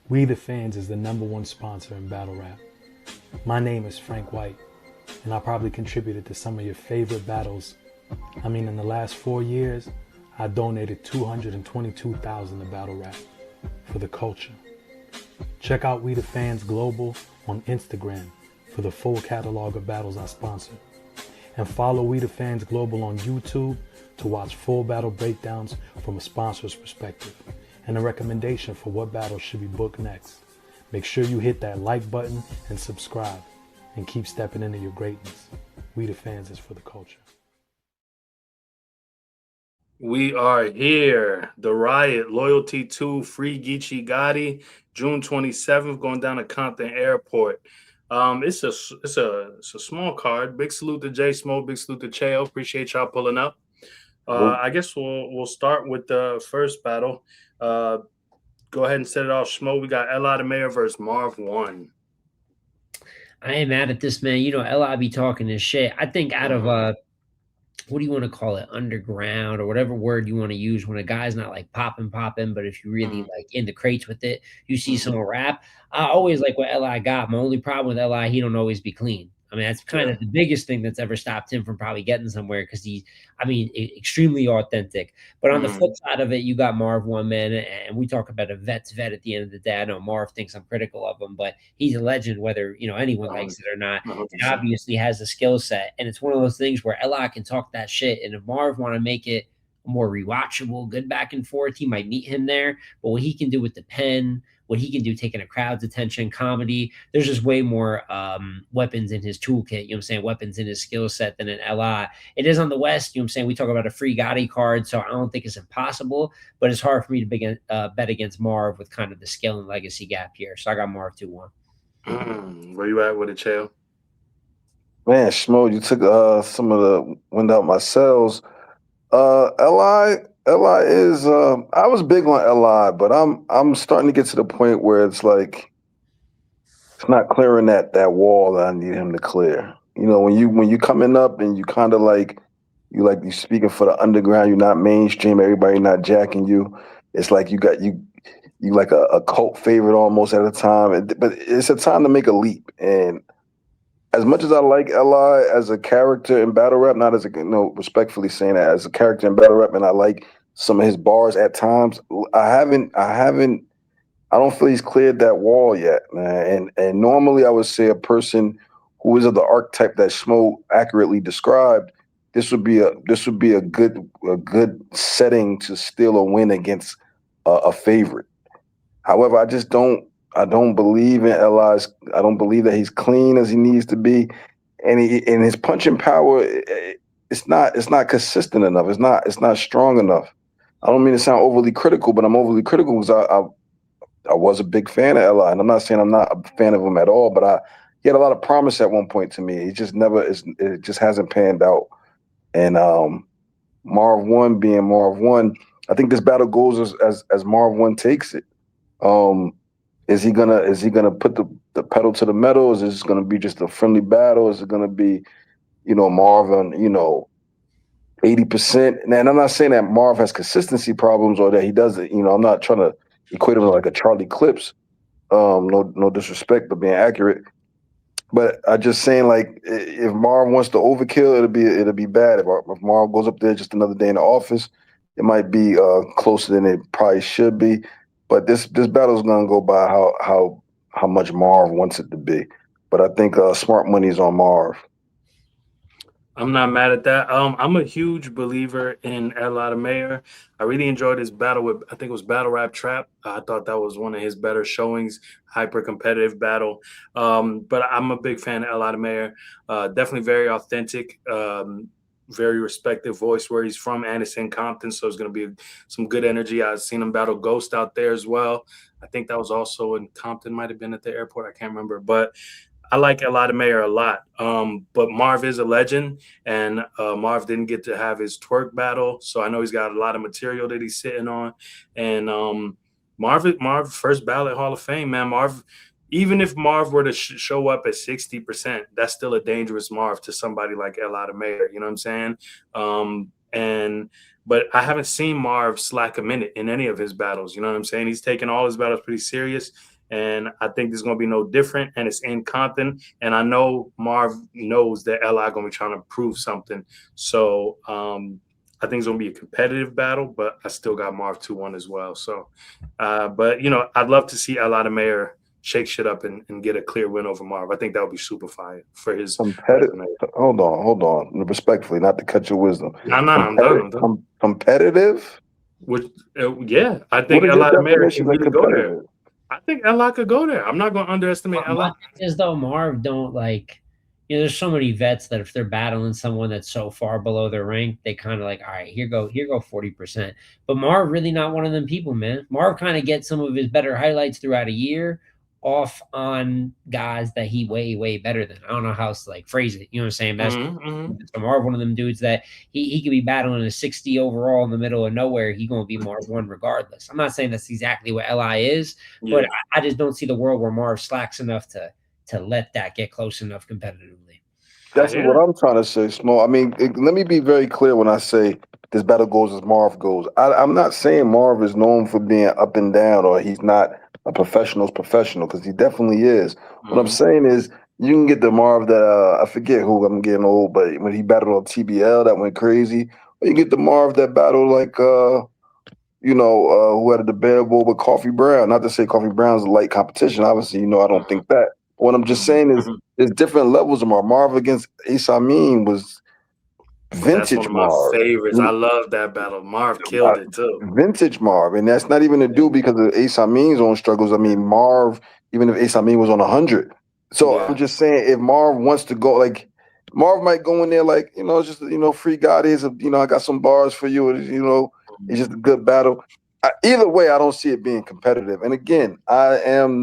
We the Fans is the #1 sponsor in battle rap. My name is Frank White, and I probably contributed to some of your favorite battles. I mean, in the last 4 years, I donated $222,000 to battle rap for the culture. Check out We the Fans Global on Instagram for the full catalog of battles I sponsor. And follow We the Fans Global on YouTube to watch full battle breakdowns from a sponsor's perspective and a recommendation for what battles should be booked next. Make sure you hit that like button and subscribe and keep stepping into your greatness. We the Fans is for the culture. We are here. The Riot, Loyalty 2, Free Geechee Gotti, June 27th, going down to Compton Airport. It's a small card. Big salute to J Smoke, big salute to Cheo. Appreciate y'all pulling up. I guess we'll start with the first battle. Go ahead and set it off, Schmo. We got Eli the Mayor versus Marv Won. I ain't mad at this, man. You know, Li be talking this shit. I think out of what do you want to call it, underground or whatever word you want to use when a guy's not like popping, but if you really like in the crates with it, you see someone rap. I always like what Li got. My only problem with Li, he don't always be clean. I mean, that's kind of the biggest thing that's ever stopped him from probably getting somewhere because extremely authentic. But on the flip side of it, you got Marv One, man, and we talk about a vet's vet at the end of the day. I know Marv thinks I'm critical of him, but he's a legend, whether anyone likes it or not. He obviously has the skill set, and it's one of those things where Ella can talk that shit, and if Marv want to make it more rewatchable, good back and forth, he might meet him there. But what he can do with the pen, what he can do taking a crowd's attention, comedy, there's just way more weapons in his toolkit, you know what I'm saying, weapons in his skill set than in LI. It is on the West, you know what I'm saying, we talk about a free Gotti card, so I don't think it's impossible, but it's hard for me to bet against Marv with kind of the skill and legacy gap here. So I got Marv 2-1. Where you at with it, Chael? Man, Schmo, you took some of the wind out my sails. Li is I was big on Li, but I'm starting to get to the point where it's like it's not clearing that wall that I need him to clear. You know, when you coming up and you kind of like you speaking for the underground, you're not mainstream, everybody not jacking you. It's like you like a cult favorite almost at a time. But it's a time to make a leap. And as much as I like Li as a character in battle rap, not as a respectfully saying that as a character in battle rap, and I like some of his bars at times. I don't feel he's cleared that wall yet, man. And normally I would say a person who is of the archetype that Schmo accurately described, this would be a good setting to steal a win against a favorite. However, I don't believe in Eli's. I don't believe that he's clean as he needs to be, and his punching power. It's not consistent enough. It's not strong enough. I don't mean to sound overly critical, but I'm overly critical because I was a big fan of Eli, and I'm not saying I'm not a fan of him at all, but he had a lot of promise at one point to me. It just hasn't panned out. And Marv One being Marv One, I think this battle goes as Marv One takes it. Is he gonna put the pedal to the metal? Is this gonna be just a friendly battle? Is it gonna be, Marvin, 80%? And I'm not saying that Marv has consistency problems or that he does it. I'm not trying to equate him to like a Charlie Clips. No disrespect, but being accurate. But I just saying, like, if Marv wants to overkill, it'll be bad. If Marv goes up there just another day in the office, it might be closer than it probably should be. But this battle is gonna go by how much Marv wants it to be. But I think smart money is on Marv. I'm not mad at that. I'm a huge believer in Eli the Mayor. I really enjoyed his battle with, I think it was Battle Rap Trap. I thought that was one of his better showings, hyper competitive battle. But I'm a big fan of Eli the Mayor. Definitely very authentic, very respected voice where he's from, Anderson, Compton. So it's going to be some good energy. I've seen him battle Ghost out there as well. I think that was also in Compton, might have been at the airport. I can't remember. But I like Eli the Mayor a lot. But Marv is a legend, and Marv didn't get to have his twerk battle. So I know he's got a lot of material that he's sitting on. And Marv, first ballot Hall of Fame, man. Marv, even if Marv were to show up at 60%, that's still a dangerous Marv to somebody like Eli the Mayor. You know what I'm saying? But I haven't seen Marv slack a minute in any of his battles. You know what I'm saying? He's taken all his battles pretty serious. And I think there's going to be no different, and it's in Compton. And I know Marv knows that LI going to be trying to prove something. So I think it's going to be a competitive battle, but I still got Marv 2-1 as well. So, but, you know, I'd love to see LI the Mayor shake shit up and get a clear win over Marv. I think that would be super fire for his resume. Hold on. Respectfully, not to cut your wisdom. No, I'm done. Competitive? Which, yeah, I think What is LI your the Mayor can definition of really go there. competitive? I think LI could go there. I'm not going to underestimate LI. As though Marv don't like, you know, there's so many vets that if they're battling someone that's so far below their rank, they kind of like, all right, here go 40%. But Marv really not one of them people, man. Marv kind of gets some of his better highlights throughout a year off on guys that he way better than. I don't know how to like phrase it. You know what I'm saying? That's so Marv, one of them dudes that he could be battling a 60 overall in the middle of nowhere. He gonna be Marv 1 regardless. I'm not saying that's exactly what LI is, but I just don't see the world where Marv slacks enough to let that get close enough competitively. That's what I'm trying to say, Small. I mean, let me be very clear when I say this battle goes as Marv goes. I'm not saying Marv is known for being up and down or he's not a professional's professional, because he definitely is. What I'm saying is you can get the Marv that I forget who, I'm getting old, but when he battled on TBL that went crazy. Or you get the Marv that battled like who had a debatable with Coffee Brown. Not to say Coffee Brown's a light competition. Obviously, I don't think that. But what I'm just saying is there's different levels of Marv. Marv against Eyez was vintage. That's one of my Marv. favorites. I love that battle. Marv killed it too. Vintage Marv. And that's not even to do because of Eyez own struggles. I mean, Marv, even if Eyez was on 100. So I'm just saying, if Marv wants to go, like, Marv might go in there like, just, free God is, I got some bars for you. It's just a good battle. Either way, I don't see it being competitive. And again, I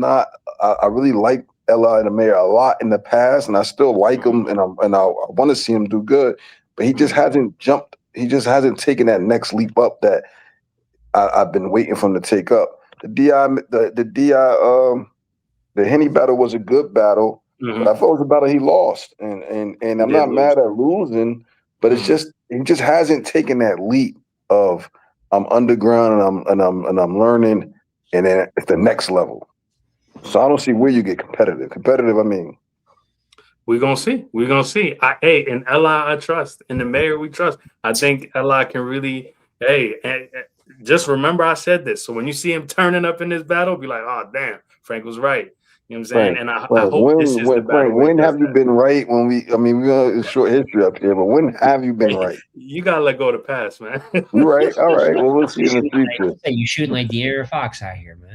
really like LI the Mayor a lot in the past, and I still like him, and I want to see him do good. But he just hasn't jumped. He just hasn't taken that next leap up that I've been waiting for him to take up. The Henny battle was a good battle, but I thought it was a battle he lost, and I'm not mad at losing, but it's just he just hasn't taken that leap of I'm underground and I'm learning, and then it's the next level. So I don't see where you get competitive. Competitive, I mean. We're gonna see. We're gonna see. In LI I trust. In the Mayor we trust. I think LI can really. Just remember I said this. So when you see him turning up in this battle, be like, oh damn, Frank was right. You know what I'm saying? And I hope this is the battle. When have you been right? We got a short history up here, but when have you been right? You gotta let go of the past, man. You're right. All right. Well, we'll see in the future. You shooting like De'Aaron Fox out here, man.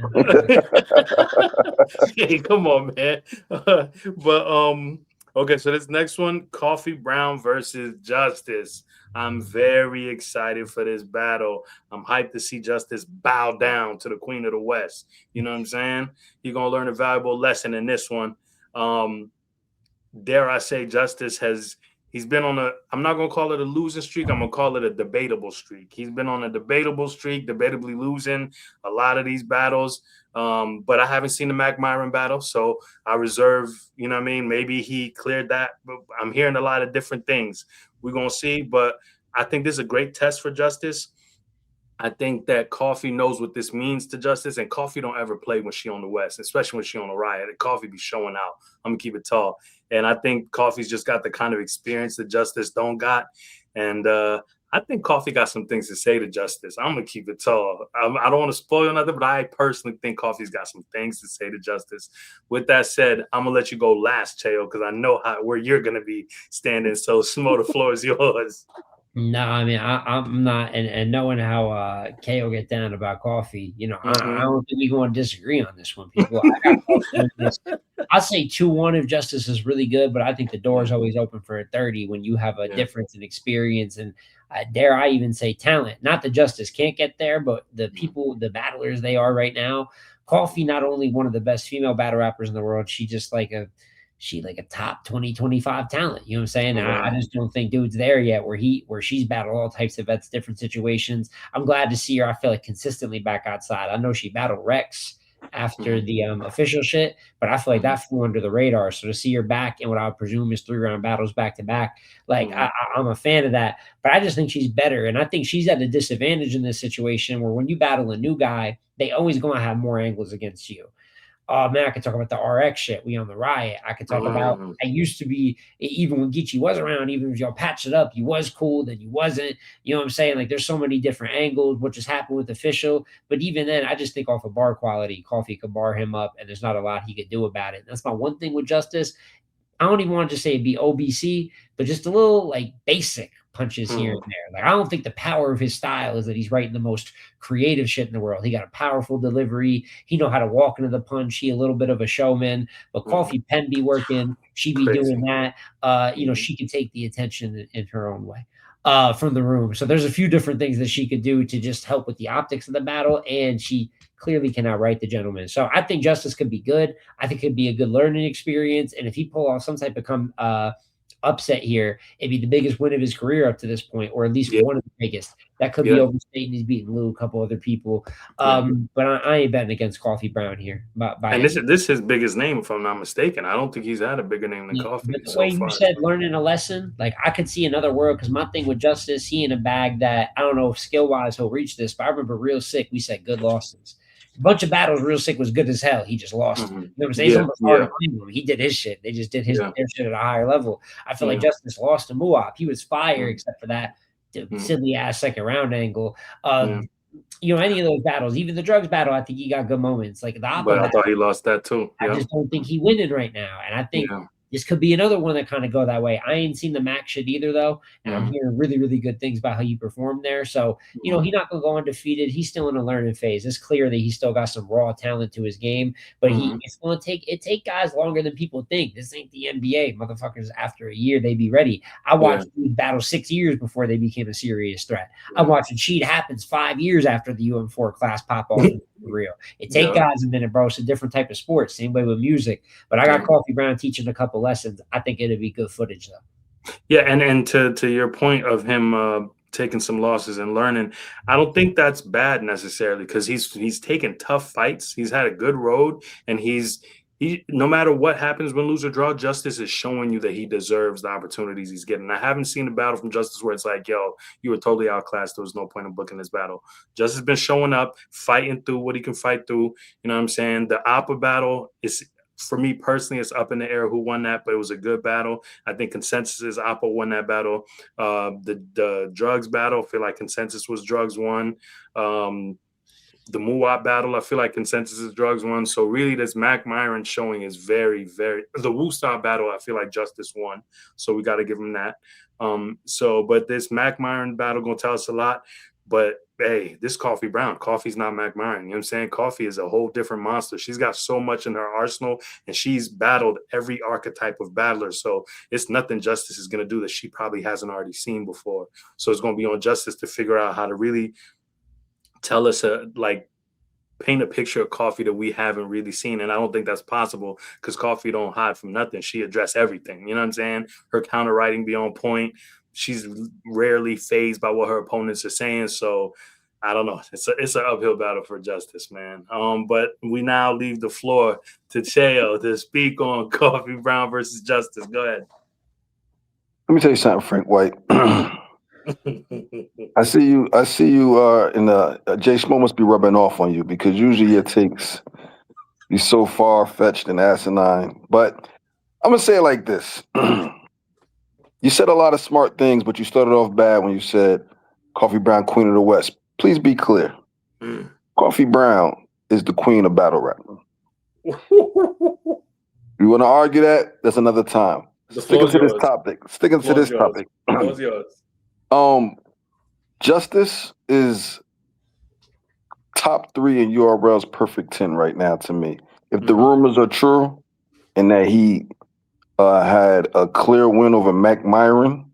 Hey, come on, man. Okay, so this next one, Coffee Brown versus Justise. I'm very excited for this battle. I'm hyped to see Justise bow down to the Queen of the West. You know what I'm saying? You're going to learn a valuable lesson in this one. Dare I say Justise he's been on I'm not going to call it a losing streak. I'm going to call it a debatable streak. He's been on a debatable streak, debatably losing a lot of these battles. But I haven't seen the Mac Myron battle, so I reserve, you know what I mean? Maybe he cleared that, but I'm hearing a lot of different things. We're going to see, but I think this is a great test for Justise. I think that Coffee knows what this means to Justise, and Coffee don't ever play when she on the West, especially when she on the Riot. And Coffee be showing out. I'm going to keep it tall. And I think Coffee's just got the kind of experience that Justise don't got. And I think Coffee got some things to say to Justise. I'm going to keep it tall. I don't want to spoil nothing, but I personally think Coffee's got some things to say to Justise. With that said, I'm going to let you go last, Cheo, because I know where you're going to be standing. So, Smo, the floor is yours. No, I mean, I'm not, and knowing how KO get down about Coffee, I don't think we're going to disagree on this one, people. I'll say 2-1 if Justise is really good, but I think the door is always open for a 30 when you have a difference in experience and dare I even say talent. Not that Justise can't get there, but the people, the battlers they are right now. Coffee, not only one of the best female battle rappers in the world, she like a top 20, 25 talent. You know what I'm saying? Wow. I just don't think dude's there yet where she's battled all types of vets, different situations. I'm glad to see her, I feel like, consistently back outside. I know she battled Rex after the official shit, but I feel like that flew under the radar. So to see her back in what I would presume is 3-round battles back to back, like I'm a fan of that. But I just think she's better. And I think she's at a disadvantage in this situation where when you battle a new guy, they always going to have more angles against you. Oh man, I could talk about the RX shit. We on the Riot. I could talk about. I used to be even when Geechee was around. Even if y'all patched it up, you was cool, then you wasn't. You know what I'm saying? Like there's so many different angles. What just happened with official? But even then, I just think off of bar quality, Coffee could bar him up, and there's not a lot he could do about it. That's my one thing with Justice. I don't even want to just say be OBC, but just a little like basic punches here and there. Like I don't think the power of his style is that he's writing the most creative shit in the world. He got a powerful delivery. He know how to walk into the punch. He a little bit of a showman. But Coffee pen be working. She be doing that. You know, she can take the attention in her own way from the room. So there's a few different things that she could do to just help with the optics of the battle, and she clearly can outwrite the gentleman. So I think Justice could be good. I think it could be a good learning experience. And if he pull off some type of upset here, it'd be the biggest win of his career up to this point, or at least one of the biggest. That could be overstating. He's beating Lou, a couple other people. But I ain't betting against Coffee Brown here. And this is his biggest name, if I'm not mistaken. I don't think he's had a bigger name than Coffee. But the way you said learning a lesson, like I could see another world, because my thing with Justice, he in a bag that I don't know if skill-wise he'll reach this, but I remember Real Sick, we said good losses. A bunch of battles, Real Sick was good as hell. He just lost. You know what I'm saying? It's almost hard to blame him. He did his shit. They just did their shit at a higher level. I feel like Justice lost to Muop. He was fire, except for that silly ass second round angle. You know, any of those battles, even the drugs battle, I think he got good moments. Like the but I thought he lost that too. I just don't think he winning right now. And I think this could be another one that kind of go that way. I ain't seen the Mac shit either, though. And I'm hearing really, really good things about how you performed there. So, you know, he's not going to go undefeated. He's still in a learning phase. It's clear that he's still got some raw talent to his game. But it's going to take guys longer than people think. This ain't the NBA. Motherfuckers, after a year, they be ready. I watched dudes battle 6 years before they became a serious threat. I'm watching Cheat happens 5 years after the UM4 class pop off. For real. It take guys a minute, bro. It's a different type of sport. Same way with music. But I got Coffee Brown teaching a couple lessons. I think it'd be good footage though. Yeah, and to your point of him taking some losses and learning, I don't think that's bad necessarily, because he's taken tough fights. He's had a good road, and he no matter what happens, win, lose, or draw, Justice is showing you that he deserves the opportunities he's getting. I haven't seen a battle from Justice where it's like, yo, you were totally outclassed. There was no point in booking this battle. Justice has been showing up, fighting through what he can fight through. You know what I'm saying? The Appa battle is, for me personally, it's up in the air who won that, but it was a good battle. I think consensus is Appa won that battle. The drugs battle, I feel like consensus was drugs won. The Muwap battle, I feel like consensus is drugs won. So really, this Mac Myron showing is very, very. The Woostar battle, I feel like Justice won. So we got to give him that. But this Mac Myron battle gonna tell us a lot. But hey, this Coffee Brown, Coffee's not Mac Myron. You know what I'm saying? Coffee is a whole different monster. She's got so much in her arsenal, and she's battled every archetype of battler. So it's nothing Justice is gonna do that she probably hasn't already seen before. So it's gonna be on Justice to figure out how to really tell us paint a picture of Coffee that we haven't really seen. And I don't think that's possible, because Coffee don't hide from nothing. She addressed everything. You know what I'm saying? Her counter writing be on point. She's rarely fazed by what her opponents are saying. So I don't know. It's an uphill battle for Justice, man. But we now leave the floor to Cheo to speak on Coffee Brown versus Justice. Go ahead. Let me tell you something, Frank White. I see you in the Jay Schmo must be rubbing off on you, because usually your takes be so far-fetched and asinine. But I'm gonna say it like this. You said a lot of smart things, but you started off bad when you said Coffee Brown, Queen of the West. Please be clear. Coffee Brown is the queen of battle rap. You want to argue that? That's another time. Sticking to this topic. What's yours? Justice is top 3 in URL's perfect 10 right now to me. If the rumors are true and that he had a clear win over Mac Myron,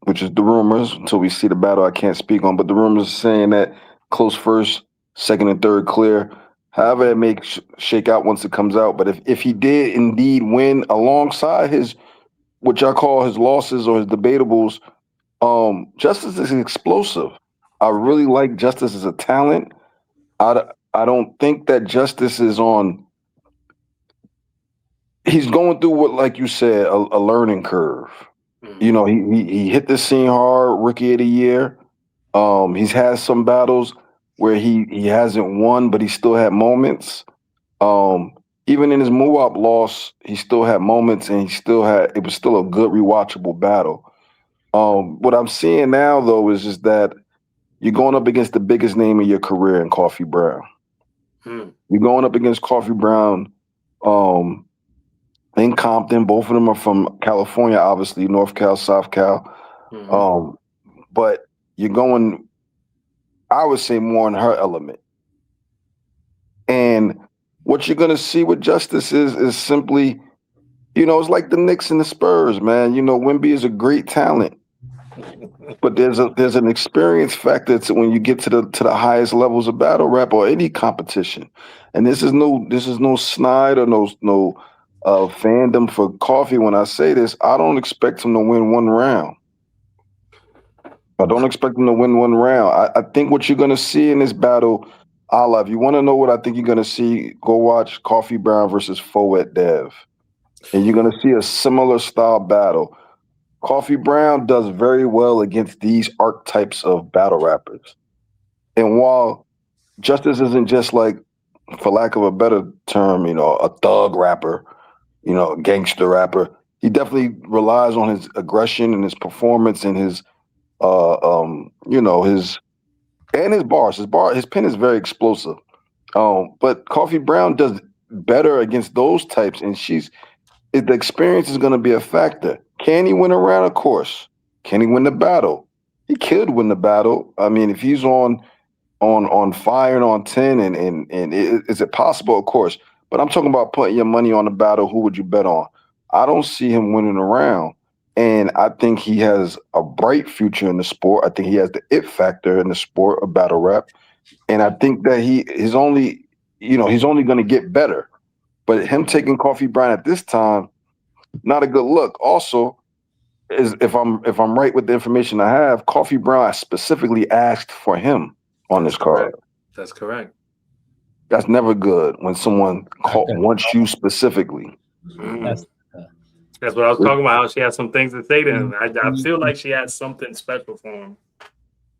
which is the rumors until we see the battle, I can't speak on, but the rumors are saying that close first, second, and third clear. However it may shake out once it comes out. But if he did indeed win alongside his, what y'all call his losses or his debatables, Justice is explosive. I really like Justice as a talent. I don't think that Justice is on. He's going through what, like you said, a learning curve. You know, he hit the scene hard, Rookie of the Year. He's had some battles where he hasn't won, but he still had moments. Even in his Muop loss, he still had moments, and it was still a good rewatchable battle. What I'm seeing now though is just that you're going up against the biggest name in your career in Coffee Brown. You're going up against Coffee Brown in Compton. Both of them are from California, obviously, North Cal, South Cal. But you're going, I would say, more in her element. And what you're going to see with Justise is simply, it's like the Knicks and the Spurs, man. Wemby is a great talent. But there's an experience factor to when you get to the highest levels of battle rap or any competition. And this is no snide or no fandom for Coffee when I say this. I don't expect him to win one round. I don't expect him to win one round. I think what you're gonna see in this battle, Allah, if you want to know what I think you're gonna see, go watch Coffee Brown versus Fouet Dev. And you're gonna see a similar style battle. Coffee Brown does very well against these archetypes of battle rappers. And while Justise isn't just like, for lack of a better term, a thug rapper, a gangster rapper, he definitely relies on his aggression and his performance and his his bars. His pen is very explosive. But Coffee Brown does better against those types, and the experience is going to be a factor. Can he win a round? Of course. Can he win the battle? He could win the battle. I mean, if he's on fire and on 10, and is it possible? Of course. But I'm talking about putting your money on the battle. Who would you bet on? I don't see him winning a round. And I think he has a bright future in the sport. I think he has the it factor in the sport of battle rap. And I think that he's only going to get better. But him taking Coffee Brown at this time, not a good look. Also, if I'm right with the information I have, Coffee Brown specifically asked for him on this card. That's correct. That's never good when someone wants you specifically. That's what I was talking about, how she has some things to say to him. I feel like she has something special for him.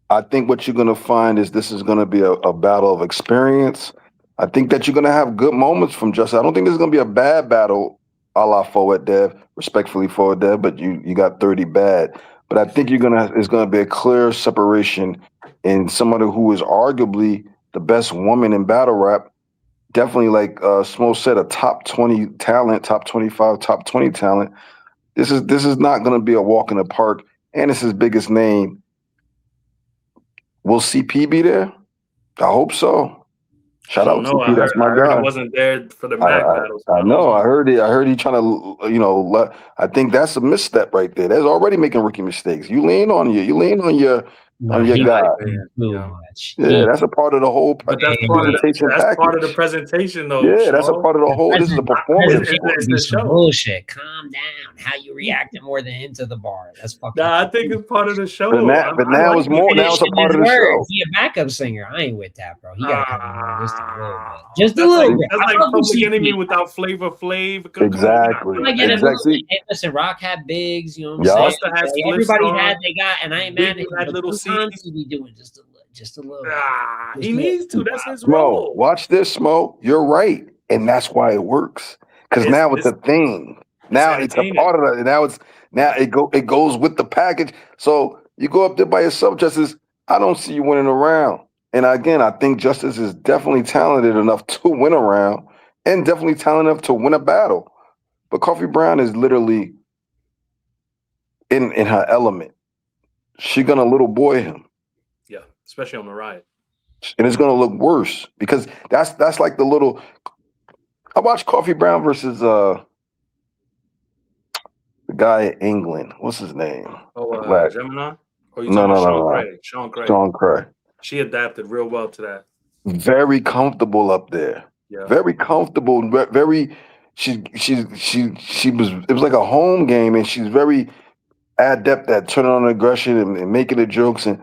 I think what you're going to find is this is going to be a battle of experience. I think that you're going to have good moments from Justise. I don't think this is going to be a bad battle a la Fouet Dev, respectfully Fouet Dev, but you got 30 bad. But I think it's going to be a clear separation in somebody who is arguably the best woman in battle rap. Definitely, like Smo said, a top 20 talent, top 25, top 20 talent. This is not going to be a walk in the park, and it's his biggest name. Will CP be there? I hope so. Shout out CP, that's my guy. I wasn't there for the Mac battles. I know. I heard he trying to, I think that's a misstep right there. That's already making rookie mistakes. You lean on your guy. Yeah, that's a part of the whole presentation. That's part of the presentation, though. Yeah, that's a part of the whole. This is a performance. It's the show. Bullshit. Calm down. How you reacting more than into the bar? That's fucking. Nah, I think it's part of the show. But now it's more. Now it's a part of the show. He a backup singer. I ain't with that, bro. He got to come on just a little bit. Just a little bit. That's like Public Enemy without Flavor Flav. Exactly. Hey, listen, Rock had bigs. You know what I'm saying? Everybody had they got, and I ain't mad at little C's. He be doing just a little. He needs to. That's his role. Smo, watch this, Smo. You're right, and that's why it works. Because now it's a thing. Now it's a part of it. Now it goes with the package. So you go up there by yourself, Justise. I don't see you winning a round. And again, I think Justise is definitely talented enough to win a round, and definitely talented enough to win a battle. But Coffee Brown is literally in her element. She's gonna little boy him. Yeah, especially on the Riot. And it's gonna look worse because that's like the little. I watched Coffee Brown versus the guy in England. What's his name? Oh, Gemini? Or you no. Sean Craig. Sean Craig. She adapted real well to that. Very comfortable up there. Yeah. Very comfortable. Very. She was. It was like a home game, and she's very adept at turning on aggression and making the jokes. And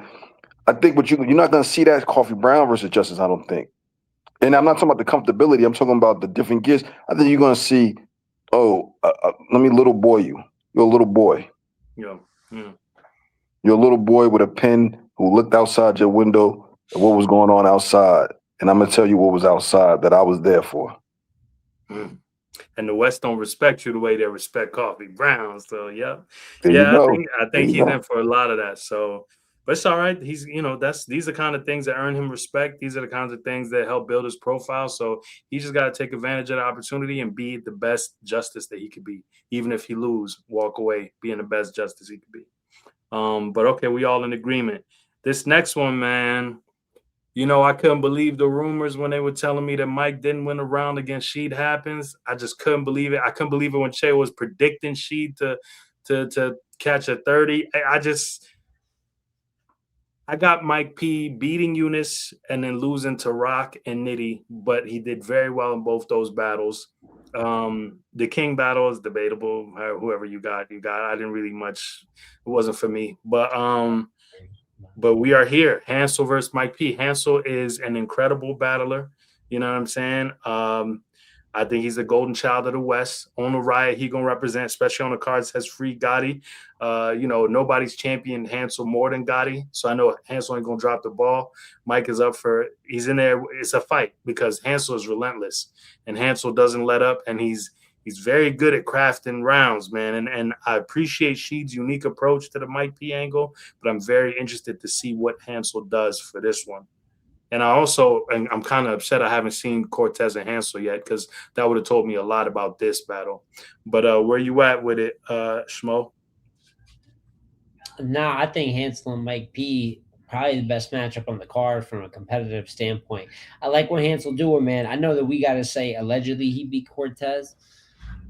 I think you're not going to see that Coffee Brown versus Justise. I don't think. And I'm not talking about the comfortability. I'm talking about the different gears. I think you're going to see. Let me little boy you. You're a little boy. Yeah. You're a little boy with a pen who looked outside your window at what was going on outside. And I'm going to tell you what was outside that I was there for. And the West don't respect you the way they respect Coffee Brown. So yeah, There you I go. think There you he's go. in for a lot of that. So, but it's all right. He's these are kind of things that earn him respect. These are the kinds of things that help build his profile. So he just got to take advantage of the opportunity and be the best Justice that he could be. Even if he lose, walk away being the best Justice he could be. But okay, we all in agreement. This next one, man. I couldn't believe the rumors when they were telling me that Mike didn't win a round against Sheed Happens. I just couldn't believe it. I couldn't believe it when Che was predicting Sheed to catch a 30. I got Mike P beating Eunice and then losing to Rock and Nitty, but he did very well in both those battles. The King battle is debatable. Whoever you got. I didn't really much. It wasn't for me, but we are here. Hansel versus Mike P. Hansel is an incredible battler. You know what I'm saying? I think he's a golden child of the West. On the Riot, he gonna represent, especially on the cards has free Gotti. Nobody's championed Hansel more than Gotti, so I know Hansel ain't gonna drop the ball. Mike is up for. He's in there. It's a fight because Hansel is relentless, and Hansel doesn't let up, and he's very good at crafting rounds, man. And I appreciate Sheed's unique approach to the Mike P angle, but I'm very interested to see what Hansel does for this one. And I'm kind of upset I haven't seen Cortez and Hansel yet because that would have told me a lot about this battle. But where you at with it, Schmo? Nah, I think Hansel and Mike P probably the best matchup on the card from a competitive standpoint. I like what Hansel doing, man. I know that we got to say allegedly he beat Cortez.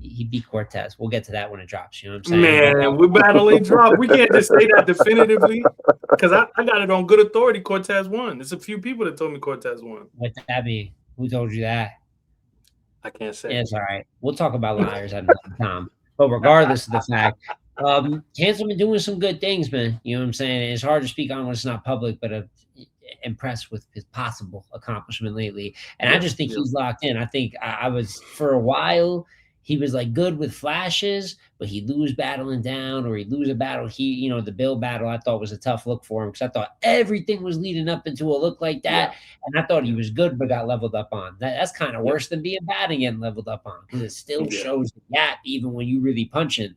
He beat Cortez. We'll get to that when it drops. You know what I'm saying? Man, we battling drop. We can't just say that definitively because I got it on good authority. Cortez won. There's a few people that told me Cortez won. What that mean? Who told you that? I can't say. Yeah, it's all right. We'll talk about liars at another time. But regardless of the fact, Hansel been doing some good things, man. You know what I'm saying? It's hard to speak on when it's not public, but impressed with his possible accomplishment lately. And I just think he's locked in. I think I was for a while. He was like good with flashes, but he'd lose battling down or he'd lose a battle. The Bill battle I thought was a tough look for him because I thought everything was leading up into a look like that. And I thought he was good, but got leveled up on. That's kind of worse than being bad and getting leveled up on because it still shows the gap even when you really punching.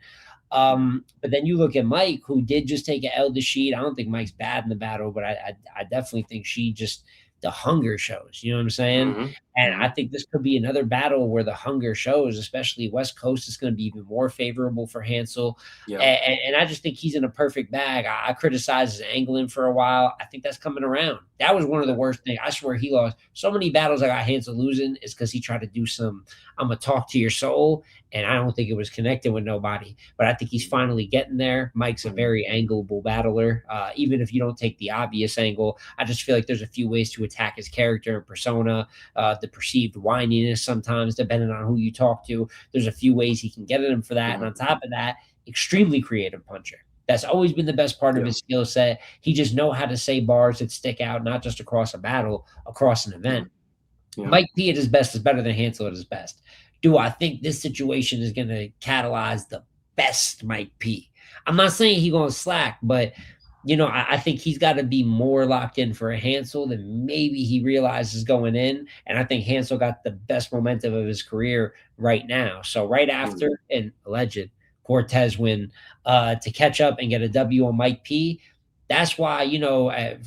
But then you look at Mike, who did just take an L to Sheed. I don't think Mike's bad in the battle, but I definitely think she just the hunger shows. You know what I'm saying? Mm-hmm. And I think this could be another battle where the hunger shows, especially West Coast is going to be even more favorable for Hansel. Yeah. And I just think he's in a perfect bag. I criticized his angling for a while. I think that's coming around. That was one of the worst things. I swear he lost so many battles I got Hansel losing is because he tried to do some, I'm going to talk to your soul. And I don't think it was connected with nobody. But I think he's finally getting there. Mike's a very angleable battler. Even if you don't take the obvious angle, I just feel like there's a few ways to attack his character and persona, the perceived whininess sometimes, depending on who you talk to. There's a few ways he can get at him for that. And on top of that, extremely creative puncher. That's always been the best part of his skill set. He just know how to say bars that stick out, not just across a battle, across an event. Yeah. Mike P at his best is better than Hansel at his best. Do I think this situation is going to catalyze the best Mike P? I'm not saying he's going to slack, but, I think he's got to be more locked in for a Hansel than maybe he realizes going in. And I think Hansel got the best momentum of his career right now. So right after an alleged Cortez win to catch up and get a W on Mike P, that's why,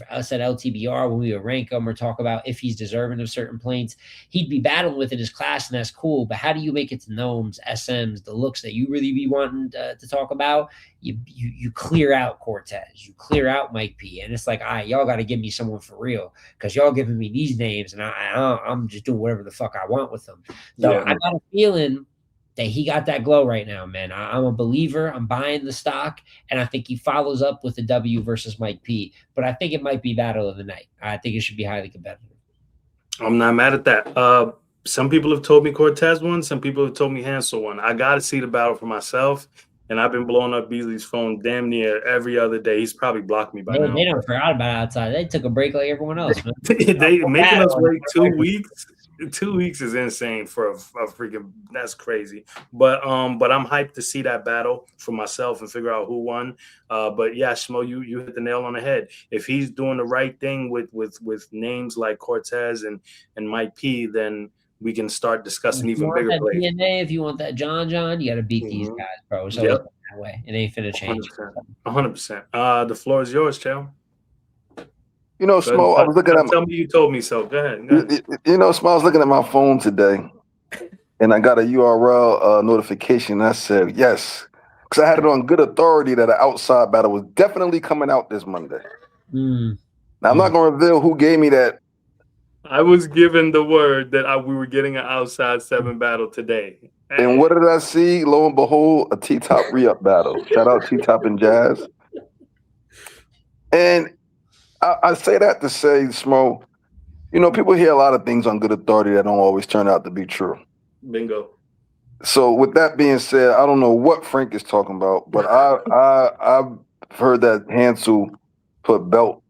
us at LTBR, when we would rank him or talk about if he's deserving of certain planes, he'd be battling within his class, and that's cool. But how do you make it to gnomes, SMs, the looks that you really be wanting to talk about? You clear out Cortez, you clear out Mike P, and it's like, all right, y'all got to give me someone for real because y'all giving me these names, and I'm just doing whatever the fuck I want with them. So I got a feeling that he got that glow right now, man. I'm a believer. I'm buying the stock, and I think he follows up with the W versus Mike P. But I think it might be battle of the night. I think it should be highly competitive. I'm not mad at that. Some people have told me Cortez won. Some people have told me Hansel won. I got to see the battle for myself, and I've been blowing up Beasley's phone damn near every other day. He's probably blocked me by now. They don't forgot about outside. They took a break like everyone else, man. They making us wait 2 weeks. 2 weeks is insane for a freaking. That's crazy. But I'm hyped to see that battle for myself and figure out who won. But yeah, Schmo, you hit the nail on the head. If he's doing the right thing with names like Cortez and Mike P, then we can start discussing If you even want bigger that plays. DNA, if you want that John, you got to beat these guys, bro. It's always Yep. been that way. It ain't finna change. 100%. The floor is yours, Chow. You know, Go ahead. Smo, I was looking at Tell me you told me so. Go ahead. you know, Smo, I was looking at my phone today, and I got a URL notification. And I said yes, because I had it on good authority that an outside battle was definitely coming out this Monday. Now I'm not going to reveal who gave me that. I was given the word that we were getting an outside 7 battle today. And what did I see? Lo and behold, a T-Top re-up battle. Shout out T-Top and Jazz. And I say that to say, Smo, you know, people hear a lot of things on good authority that don't always turn out to be true. Bingo. So with that being said, I don't know what Frank is talking about, but I've heard that Hansel put belt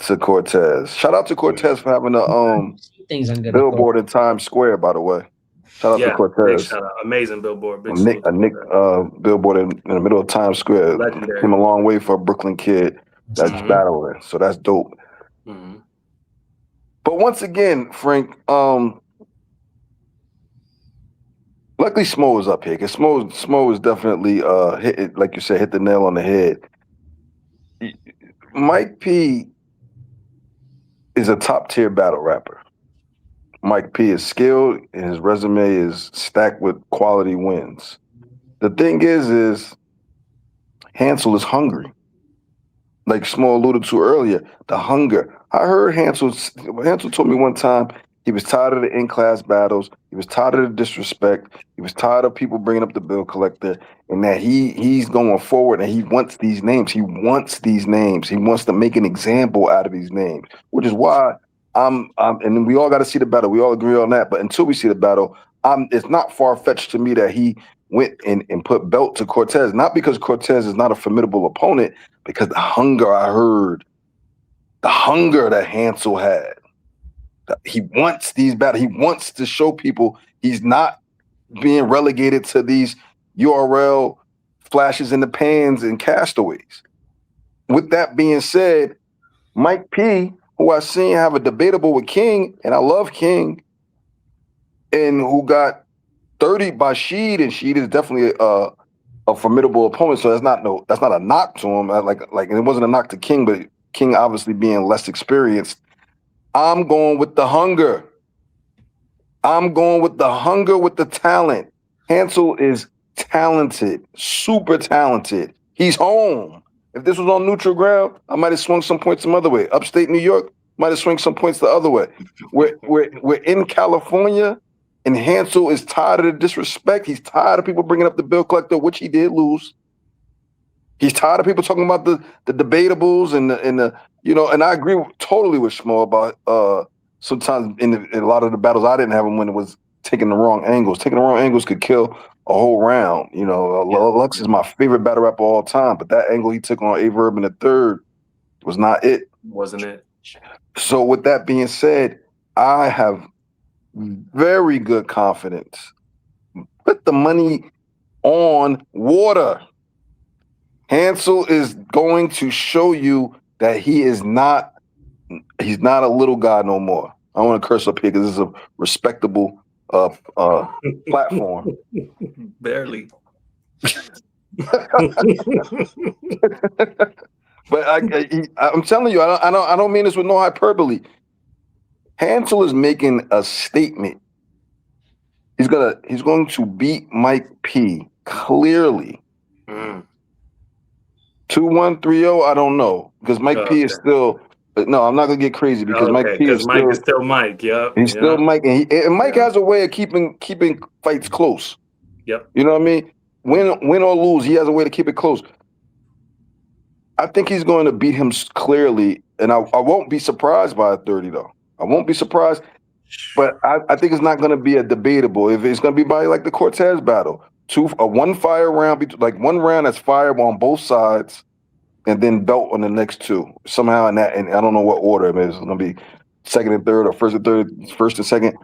to Cortez. Shout out to Cortez for having a billboard in Times Square, by the way. Shout out to Cortez. Shout out. Amazing billboard. A Nick billboard in the middle of Times Square. Legendary. Came a long way for a Brooklyn kid that's battling. So that's dope. But once again, Frank, luckily Smo is up here because Smo is definitely hit, like you said, hit the nail on the head. Mike P is a top tier battle rapper. Mike P is skilled and his resume is stacked with quality wins. The thing is Hansel is hungry. Like Smo alluded to earlier, the hunger. I heard Hansel told me one time he was tired of the in-class battles. He was tired of the disrespect. He was tired of people bringing up the bill collector, and that he's going forward and he wants these names. He wants these names. He wants to make an example out of these names, which is why and we all got to see the battle. We all agree on that. But until we see the battle, it's not far-fetched to me that he went and put belt to Cortez, not because Cortez is not a formidable opponent, because the hunger I heard, the hunger that Hansel had. He wants these battles. He wants to show people he's not being relegated to these URL flashes in the pans and castaways. With that being said, Mike P, who I seen have a debatable with King, and I love King, and who got 30 by Sheed, and Sheed is definitely a formidable opponent. So that's not a knock to him. Like and it wasn't a knock to King, but King obviously being less experienced. I'm going with the hunger. I'm going with the hunger with the talent. Hansel is talented, super talented. He's home. If this was on neutral ground, I might have swung some points some other way. Upstate New York might have swung some points the other way. We're in California, and Hansel is tired of the disrespect. He's tired of people bringing up the bill collector, which he did lose. He's tired of people talking about the debatables and the and I agree totally with Shmo about sometimes in a lot of the battles I didn't have him when it was taking the wrong angles. Taking the wrong angles could kill a whole round. Lux is my favorite battle rapper of all time, but that angle he took on Averb in the third was not it. Wasn't it? So with that being said, I have very good confidence. Put the money on water. Hansel is going to show you that he's not a little guy no more. I don't want to curse up here because this is a respectable platform. Barely. But I'm telling you, I don't mean this with no hyperbole. Hansel is making a statement. He's going to beat Mike P clearly. 2-1, 3-0, I don't know. Because Mike P is still no, I'm not gonna get crazy because Mike P is still Mike, He's still Mike, and Mike has a way of keeping fights close. Yep. You know what I mean? Win or lose, he has a way to keep it close. I think he's going to beat him clearly, and I won't be surprised by a 30 though. I won't be surprised, but I think it's not going to be a debatable. If it's going to be by like the Cortez battle, one fire round, like one round that's fire on both sides, and then belt on the next two somehow. And I don't know what order it is. It's going to be second and third, or first and third, first and second.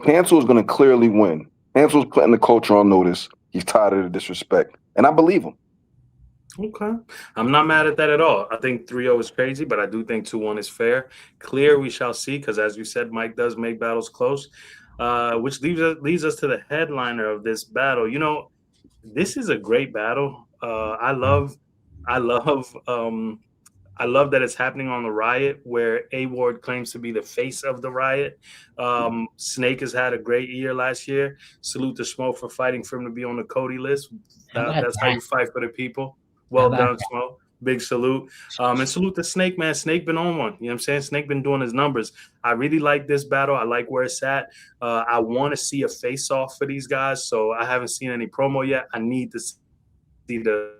Hansel is going to clearly win. Hansel's putting the culture on notice. He's tired of the disrespect, and I believe him. Okay. I'm not mad at that at all. I think 3-0 is crazy, but I do think 2-1 is fair. Clear, we shall see, because as you said, Mike does make battles close. which leads us to the headliner of this battle. You know, this is a great battle. I love I love that it's happening on the Riot, where A Ward claims to be the face of the Riot. Snake has had a great year last year. Salute to Smo for fighting for him to be on the Cody list. How about That's how that? you fight for the people. How Well about done, that? Smo. Big salute. And salute to Snake, man. Snake been on one. You know what I'm saying? Snake been doing his numbers. I really like this battle. I like where it's at. I want to see a face-off for these guys, so I haven't seen any promo yet. I need to see the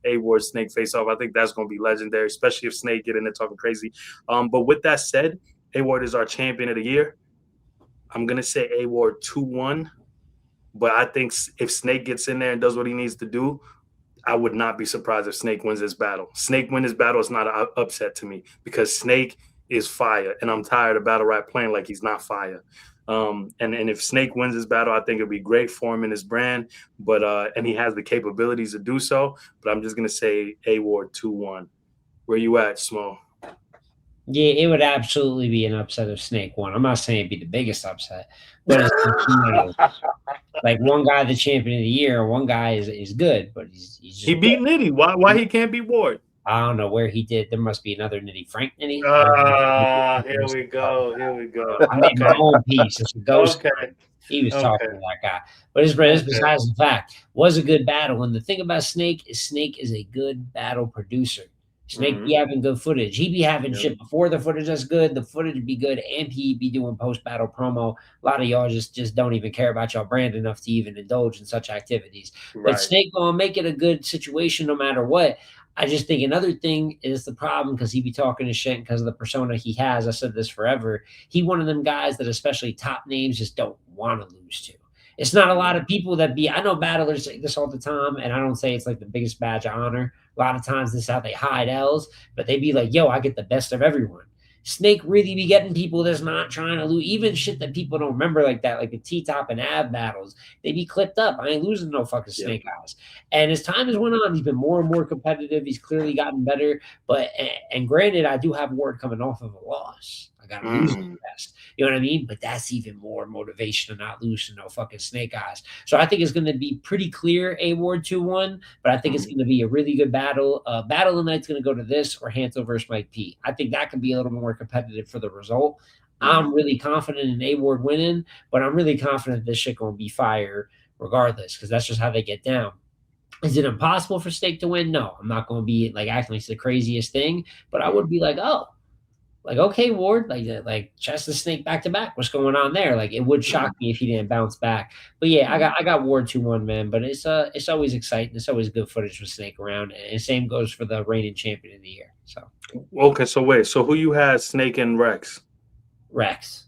A Ward Snake face off. I think that's going to be legendary, especially if Snake get in there talking crazy. But with that said, A Ward is our champion of the year. I'm going to say A Ward 2-1. But I think if Snake gets in there and does what he needs to do, I would not be surprised if Snake wins this battle. Snake win this battle is not an upset to me because Snake is fire, and I'm tired of Battle Rap playing like he's not fire. And if Snake wins this battle, I think it'd be great for him and his brand. But and he has the capabilities to do so. But I'm just gonna say A Ward 2-1. Where you at, Smo? Yeah, it would absolutely be an upset if Snake won. I'm not saying it'd be the biggest upset, but it's, you know, like one guy the champion of the year, one guy is good, but he's just He beat Nitty. Why he can't beat Ward? I don't know where he did. There must be another Nitty. Frank Nitty. Here we go. Here we go. I made my own piece. It's a ghost. Okay. He was talking to that guy. But it's besides the fact. Was a good battle. And the thing about Snake is a good battle producer. Snake be having good footage. He be having shit before the footage that's good. The footage be good, and he be doing post-battle promo. A lot of y'all just don't even care about y'all brand enough to even indulge in such activities. Right. But Snake gonna make it a good situation no matter what. I just think another thing is the problem because he be talking to shit because of the persona he has. I said this forever. He one of them guys that especially top names just don't want to lose to. It's not a lot of people that be. I know battlers say this all the time, and I don't say it's like the biggest badge of honor. A lot of times this is how they hide L's, but they be like, yo, I get the best of everyone. Snake really be getting people that's not trying to lose. Even shit that people don't remember like that, like the T-Top and Ab battles, they be clipped up. I ain't losing no fucking Snake Eyes. And as time has went on, he's been more and more competitive. He's clearly gotten better. But and granted, I do have Ward coming off of a loss. I got to lose the best. You know what I mean? But that's even more motivation to not lose to no fucking Snake Eyes. So I think it's going to be pretty clear A Ward 2-1, but I think it's going to be a really good battle. Battle of the night's going to go to this or Hansel versus Mike P. I think that can be a little more competitive for the result. I'm really confident in A Ward winning, but I'm really confident this shit going to be fire regardless because that's just how they get down. Is it impossible for Snake to win? No, I'm not going to be like acting like it's the craziest thing, but I would be like, oh, like, okay, Ward, like chest and Snake back to back. What's going on there? Like, it would shock me if he didn't bounce back. But yeah, I got Ward 2-1, man. But it's always exciting. It's always good footage with Snake around, and same goes for the reigning champion of the year. So okay, so wait, so who you had, Snake and Rex? Rex.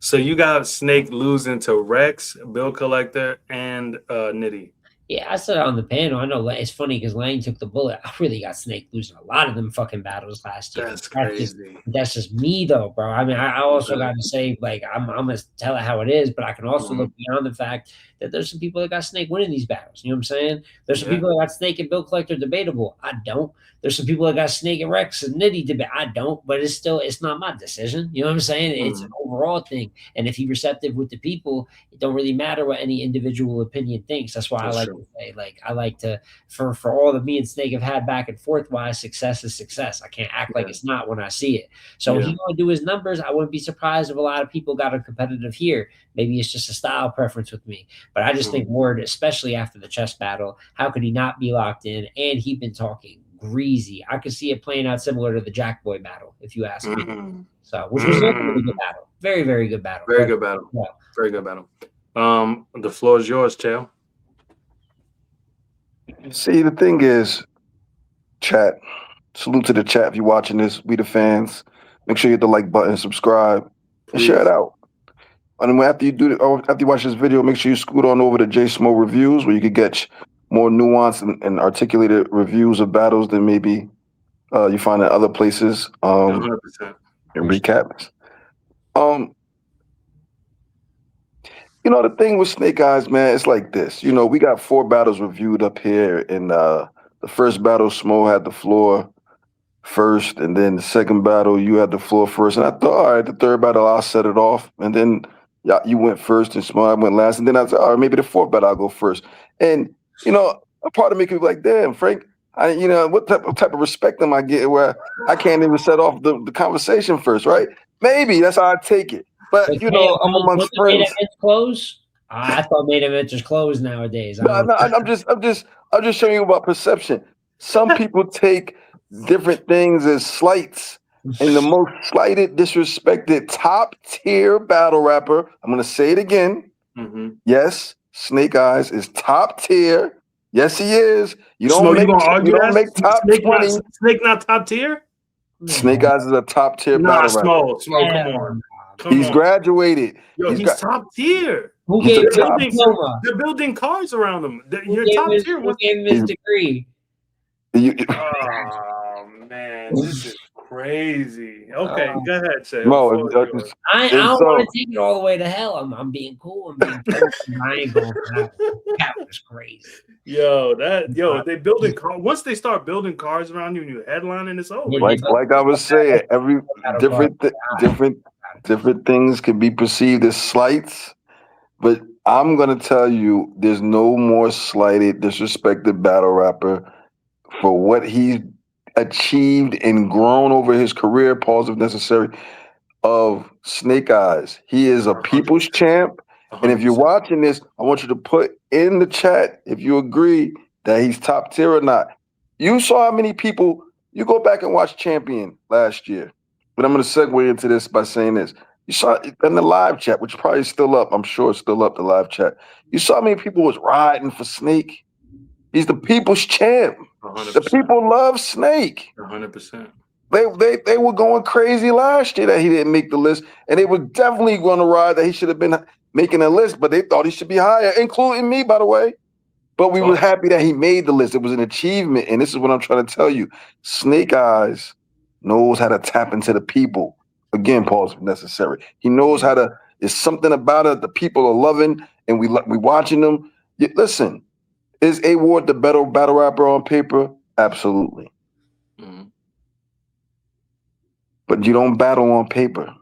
So you got Snake losing to Rex, Bill Collector, and Nitty. Yeah, I said it on the panel. I know it's funny because Lane took the bullet. I really got Snake losing a lot of them fucking battles last year. That's crazy. That's just me, though, bro. I mean, I also got to say, like, I'm going to tell it how it is, but I can also look beyond the fact that there's some people that got Snake winning these battles. You know what I'm saying? There's some people that got Snake and Bill Collector debatable. I don't. There's some people that got Snake and Rex and Nitty debate. I don't, but it's not my decision. You know what I'm saying? It's an overall thing. And if you're receptive with the people, it don't really matter what any individual opinion thinks. That's why I like to say, like, I like to, for all that me and Snake have had back and forth, why success is success. I can't act like it's not when I see it. So if he's going to do his numbers, I wouldn't be surprised if a lot of people got a competitive here. Maybe it's just a style preference with me. But I just think Ward, especially after the chess battle, how could he not be locked in? And he'd been talking greasy. I could see it playing out similar to the Jack Boy battle, if you ask me. So, which was a really good battle. Very, very good battle. Very good battle. Yeah. Very good battle. The floor is yours, Chael. See, the thing is, chat. Salute to the chat if you're watching this. We the fans. Make sure you hit the like button, subscribe, and share it out. And after you watch this video, make sure you scoot on over to J Smo Reviews, where you could get more nuanced and articulated reviews of battles than maybe you find in other places. 100%. And recaps. You know, the thing with Snake Eyes, man, it's like this. You know, we got 4 battles reviewed up here. In the first battle, Smo had the floor. first, and then the second battle you had the floor first. And I thought, all right, the third battle I'll set it off, and then you went first, and Smart went last, and then I said, all right, maybe the fourth battle I'll go first. And a part of me could be like, damn, Frank, what type of respect am I getting where I can't even set off the conversation first, right? Maybe that's how I take it. But I'm amongst friends. Close. I thought main events is closed nowadays. I'm just showing you about perception. Some people take different things as slights, and the most slighted, disrespected, top tier battle rapper. I'm gonna say it again. Mm-hmm. Yes, Snake Eyez is top tier. Yes, he is. You don't make top 20. Snake not top tier. Snake Eyez is a top tier battle rapper. Small. Come on. He's graduated. Yo, he's top tier. They're building cars around him. You're top tier. Who gave him his degree? Oh man, this is crazy. Okay, go ahead, Shay. No, I don't want to take it all the way to hell. I'm being cool. I'm being cool. I ain't going for that. That was crazy. They building cars. Once they start building cars around you and you headlining, it's over. Like I was saying, every different things can be perceived as slights, but I'm gonna tell you, there's no more slighted, disrespected battle rapper for what he's achieved and grown over his career, pause if necessary, of Snake Eyez. He is a people's champ. 100%. And if you're watching this, I want you to put in the chat if you agree that he's top tier or not. You saw how many people, you go back and watch Champion last year. But I'm going to segue into this by saying this. You saw in the live chat, which probably is still up. I'm sure it's still up, the live chat. You saw how many people was riding for Snake. He's the people's champ. 100%. The people love Snake. 100%. They were going crazy last year that he didn't make the list, and they were definitely going to ride that he should have been making a list, but they thought he should be higher, including me, by the way. But we were happy that he made the list. It was an achievement, and this is what I'm trying to tell you. Snake Eyez knows how to tap into the people. Again, pause if necessary. He knows how to. There's something about it the people are loving, and we watching them. Listen. Is A Ward the better battle rapper on paper? Absolutely. Mm-hmm. But you don't battle on paper.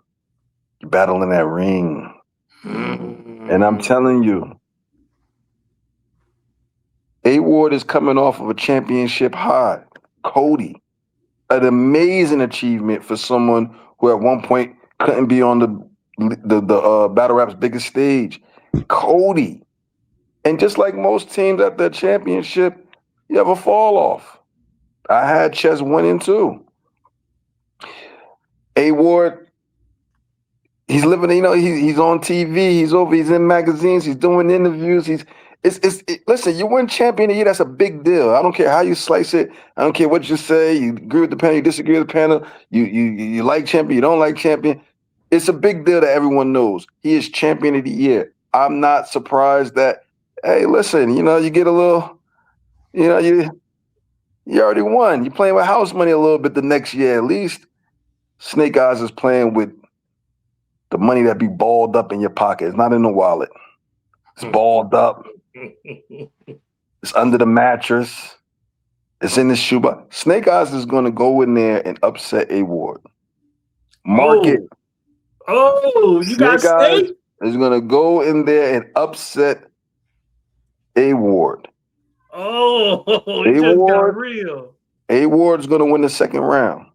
You battle in that ring. Mm-hmm. And I'm telling you, A Ward is coming off of a championship high. Cody, an amazing achievement for someone who at one point couldn't be on the battle rap's biggest stage. Cody. And just like most teams at their championship, you have a fall off. I had Chess winning too. A Ward, he's living, he's on TV, he's in magazines, he's doing interviews, listen, you win champion of the year, that's a big deal. I don't care how you slice it, I don't care what you say, you agree with the panel, you disagree with the panel, you like champion, you don't like champion. It's a big deal that everyone knows. He is champion of the year. I'm not surprised that, hey, listen, you get a little, you already won. You're playing with house money a little bit the next year at least. Snake Eyez is playing with the money that be balled up in your pocket. It's not in the wallet. It's balled up. It's under the mattress. It's in the shoebox. Snake Eyez is going to go in there and upset A Ward. Mark it. Oh, you got Snake? Is going to go in there and upset A Ward. Oh, it just got real. A Ward's going to win the second round.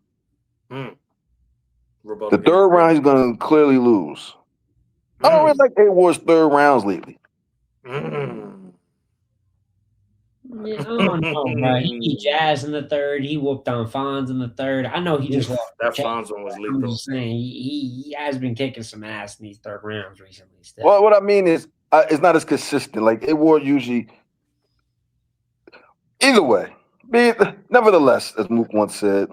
The third round, he's going to clearly lose. I don't really like A Ward's third rounds lately. Yeah, I don't know, bro. He beat Jazz in the third. He whooped on Fonz in the third. I know he just lost. That Fonz one was lethal. I'm just saying, he has been kicking some ass in these third rounds recently. Still. Well, what I mean is, it's not as consistent. Like, A Ward usually. Either way. Nevertheless, as Mook once said.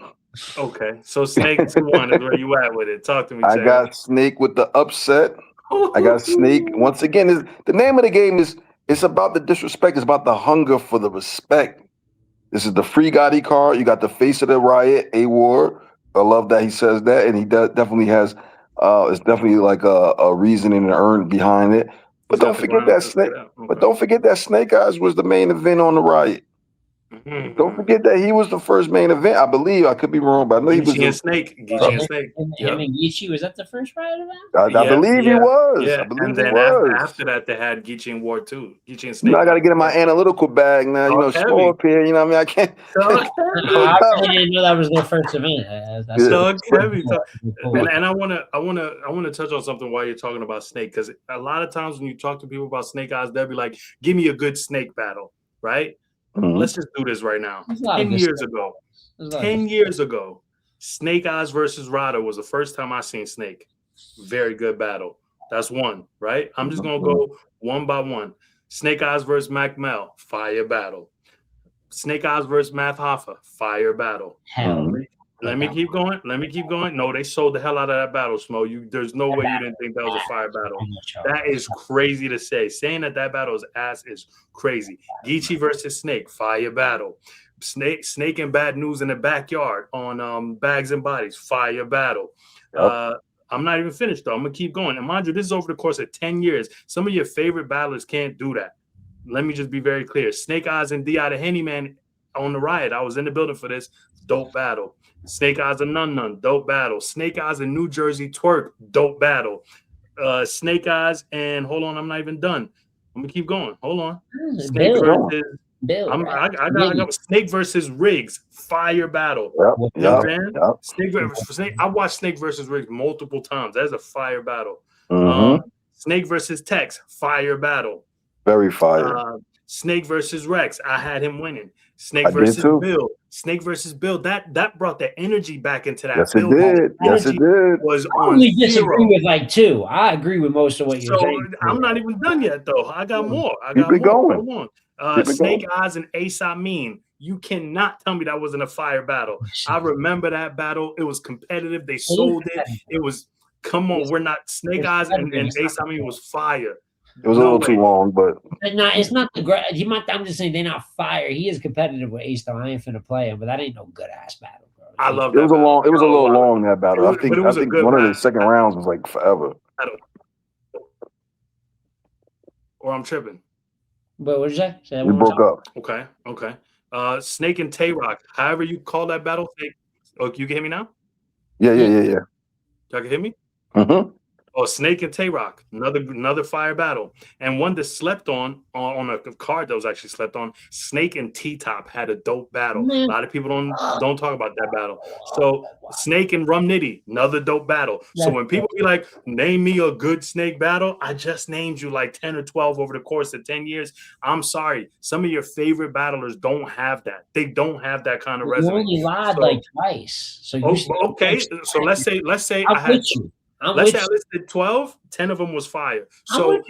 Okay, so Snake 2-1 is where you at with it. Talk to me, Chad. I got Snake with the upset. I got Snake. Once again, the name of the game is, it's about the disrespect. It's about the hunger for the respect. This is the free Gotti card. You got the face of the Riot, A Ward. I love that he says that, and he definitely has. It's definitely like a reasoning and earn behind it. But don't forget that Snake. But don't forget that Snake Eyez was the main event on the Riot. Don't forget that he was the first main event. I believe. I could be wrong, but I know he was. Geechee and Snake. Geechee and Snake. Him and Geechee, was that the first Riot event? I believe he was. Yeah. I believe and then he was. After that, they had Geechee and Ward too. Geechee and Snake. I got to get in my analytical bag now. You know, slow up here. You know what I mean? I can't. I didn't know that was their first event. That's heavy. And I want to touch on something while you're talking about Snake, because a lot of times when you talk to people about Snake Eyes, they'll be like, "Give me a good Snake battle," right? Mhm. Let's just do this right now. 10 years ago, Snake Eyes versus Rada was the first time I seen Snake. Very good battle. That's one, right? I'm just gonna go one by one. Snake Eyes versus Mac Mel, fire battle. Snake Eyes versus Math Hoffa, fire battle. Let me keep going. No, they sold the hell out of that battle, Smo. There's no way you didn't think that was a fire battle. That is crazy to say. Saying that battle is ass is crazy. Geechee versus Snake, fire battle. Snake and Bad News in the backyard on Bags and Bodies, fire battle. Yep. I'm not even finished though. I'm gonna keep going. And mind you, this is over the course of 10 years. Some of your favorite battlers can't do that. Let me just be very clear. Snake Eyes and D.I. the Handyman on the Riot. I was in the building for this. Dope battle. Snake Eyes and Nun, dope battle. Snake Eyes and New Jersey Twerk, dope battle. Snake Eyes and hold on, I'm not even done. I'm gonna keep going. Hold on. Snake versus I got Snake versus Riggs, fire battle. Snake. I watched Snake versus Riggs multiple times. That's a fire battle. Snake versus Tex, fire battle. Very fire. Snake versus Rex, I had him winning. Snake versus Bill. Snake versus Bill. That brought the energy back into that. Yes, it did. Yes, it did. Was I only disagree with like two. I agree with most of what you're saying. I'm not even done yet, though. I got more. Keep it going. Snake Eyes and Ace Amin. You cannot tell me that wasn't a fire battle. I remember that battle. It was competitive. They sold it. It was, come on, we're not Snake Eyes and Ace Amin was fire. It was a little too long, but it's not the great. I'm just saying they're not fire. He is competitive with Ace, though. I ain't finna play him, but that ain't no good ass battle, bro. I love it. It was a little long that battle. I think one of the second rounds was like forever. Or I'm tripping. But what did you say? We broke up. Okay. Snake and Tay-Rock. However you call that battle. Oh, you can hear me now? Yeah. Y'all can hear me? Mm-hmm. Oh, Snake and Tay-Rock, another fire battle, and one that slept on a card that was actually slept on. Snake and T-Top had a dope battle. A lot of people don't talk about that battle. So Snake and Rum Nitty, another dope battle. So when people be like, name me a good Snake battle, I just named you like 10 or 12 over the course of 10 years. I'm sorry, some of your favorite battlers don't have that. They don't have that kind of resume. You only lied like twice. So okay. So let's say I had. Let's say I listed 12, 10 of them was fire. So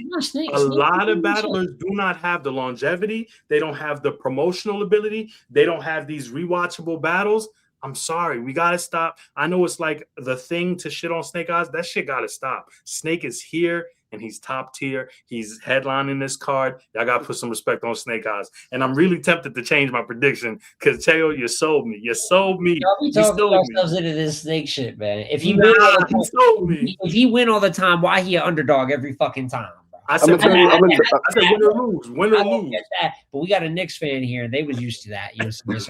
a lot of battlers do not have the longevity. They don't have the promotional ability. They don't have these rewatchable battles. I'm sorry. We got to stop. I know it's like the thing to shit on Snake Eyes. That shit got to stop. Snake is here and he's top tier. He's headlining this card. Y'all got to put some respect on Snake Eyes. And I'm really tempted to change my prediction because, Cheo, you sold me. You sold me. We talking ourselves into this Snake shit, man. If he win all the time, why he an underdog every fucking time? I said win or lose. Win or lose. But we got a Knicks fan here, and they was used to that. You of course.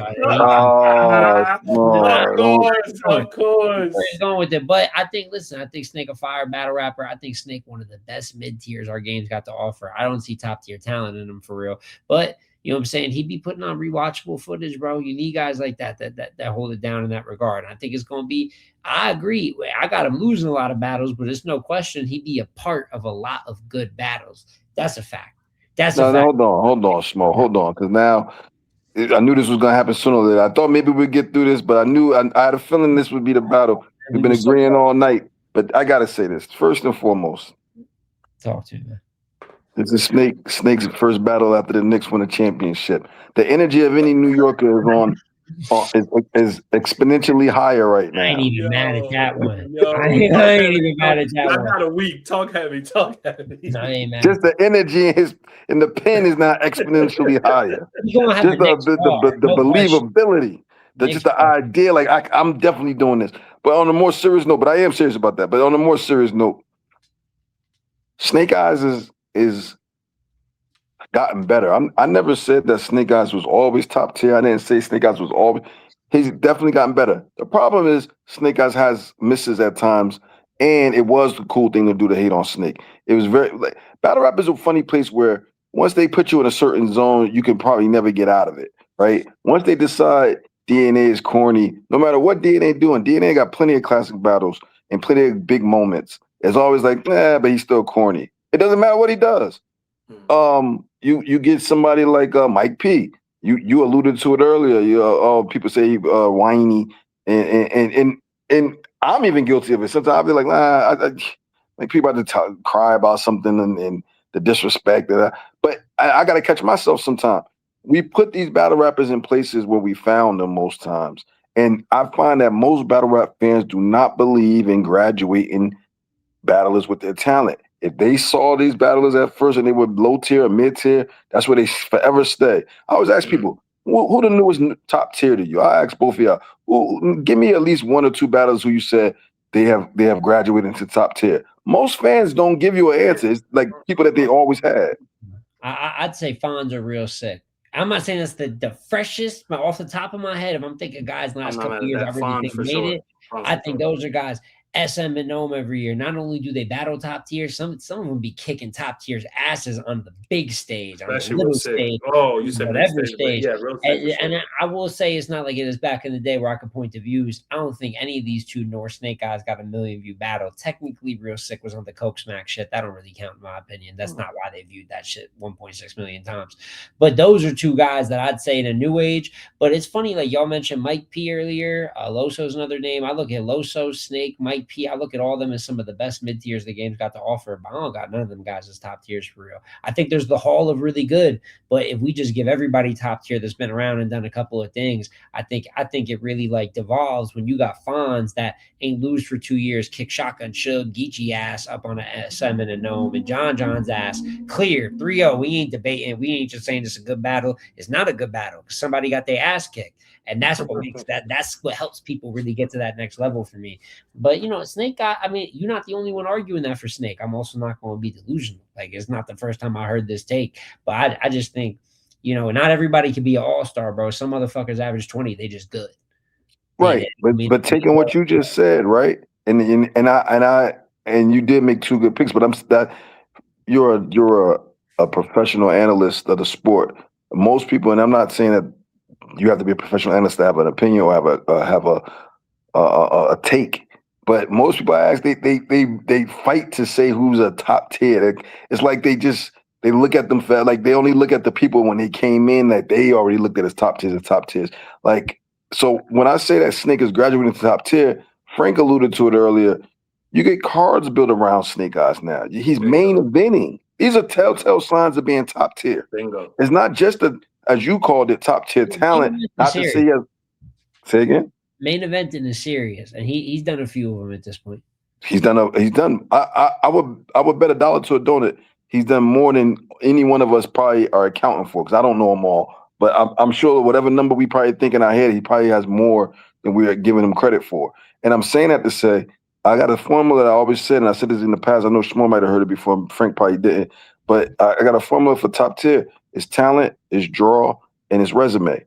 He's going with it. But I think Snake a fire battle rapper. I think Snake one of the best mid tiers our game's got to offer. I don't see top tier talent in him for real. But you know what I'm saying? He'd be putting on rewatchable footage, bro. You need guys like that hold it down in that regard. And I think it's going to be, I agree. I got him losing a lot of battles, but it's no question he'd be a part of a lot of good battles. That's a fact. Hold on, Schmo. Hold on. Because now I knew this was going to happen sooner or later. I thought maybe we'd get through this, but I had a feeling this would be the battle. We've been agreeing all night. But I got to say this. First and foremost. Talk to me, man. This is Snake's first battle after the Knicks win a championship. The energy of any New Yorker is exponentially higher right now. I ain't even mad at that one. I ain't even mad at that one. I got a week. Talk heavy. No, I ain't mad. Just the energy in the pen is not exponentially higher. Just the believability. Just the idea. Like I'm definitely doing this. But on a more serious note, but I am serious about that. But on a more serious note, Snake Eyes is gotten better. I never said that Snake Eyes was always top tier. I didn't say Snake Eyes was always. He's definitely gotten better. The problem is Snake Eyes has misses at times, and it was the cool thing to do to hate on Snake. It was very like battle rap is a funny place where once they put you in a certain zone, you can probably never get out of it, right? Once they decide DNA is corny, no matter what DNA doing, DNA got plenty of classic battles and plenty of big moments. It's always like, but he's still corny. It doesn't matter what he does. You get somebody like Mike P. You alluded to it earlier. People say he whiny, and I'm even guilty of it. Sometimes I'll be like, like people have to cry about something and the disrespect but I got to catch myself sometimes. We put these battle rappers in places where we found them most times, and I find that most battle rap fans do not believe in graduating battlers with their talent. If they saw these battlers at first and they were low tier or mid tier, that's where they forever stay. I always ask people, who the newest top tier to you? I ask both of y'all. Give me at least one or two battlers who you said they have graduated into top tier. Most fans don't give you an answer. It's like people that they always had. I'd say Fonz are real sick. I'm not saying that's the freshest, but off the top of my head, if I'm thinking guys last couple of years, I really think made it. I think those are guys. SM and Gnome every year. Not only do they battle top tier, some of them be kicking top tiers asses on the big stage, on the little stage. Oh, you said whatever stage. Yeah, real and I will say it's not like it is back in the day where I could point to views. I don't think any of these two nor Snake Eyes got a 1 million view battle. Technically, Real Sick was on the Coke Smack shit. That don't really count in my opinion. That's not why they viewed that shit 1.6 million times. But those are two guys that I'd say in a new age. But it's funny, like y'all mentioned Mike P earlier. Loso's another name. I look at Loso, Snake, Mike P. I look at all of them as some of the best mid tiers the game's got to offer. But I don't got none of them guys as top tiers for real. I think there's the hall of really good, but if we just give everybody top tier that's been around and done a couple of things, I think it really like devolves when you got Fonz that ain't lose for 2 years, kick Shotgun Shug, Geechee ass up on a SM and a Gnome, and John's ass clear 3-0. We ain't debating. We ain't just saying it's a good battle. It's not a good battle because somebody got their ass kicked. And that's what makes that's what helps people really get to that next level for me. But Snake, I mean, you're not the only one arguing that for Snake. I'm also not going to be delusional. Like, it's not the first time I heard this take, but I just think, not everybody can be an all-star, bro. Some motherfuckers average 20, they just good. Right. But taking what you just said, right? And you did make two good picks, but you're a professional analyst of the sport. Most people, and I'm not saying that you have to be a professional analyst to have an opinion or have a take. But most people I ask, they fight to say who's a top tier. It's like they look at them like they only look at the people when they came in that they already looked at as top tiers. Like, so when I say that Snake is graduating to top tier, Frank alluded to it earlier. You get cards built around Snake Eyes now. He's main eventing. These are telltale signs of being top tier. Bingo. It's not just as you called it, top tier talent. Not to say say again. Main event in the series, and he's done a few of them at this point. He's done. I would bet $1 to a donut. He's done more than any one of us probably are accounting for, because I don't know them all. But I'm sure whatever number we probably think in our head, he probably has more than we are giving him credit for. And I'm saying that to say, I got a formula that I always said, and I said this in the past. I know Shmo might have heard it before. Frank probably didn't. But I got a formula for top tier. It's talent, it's draw, and it's resume.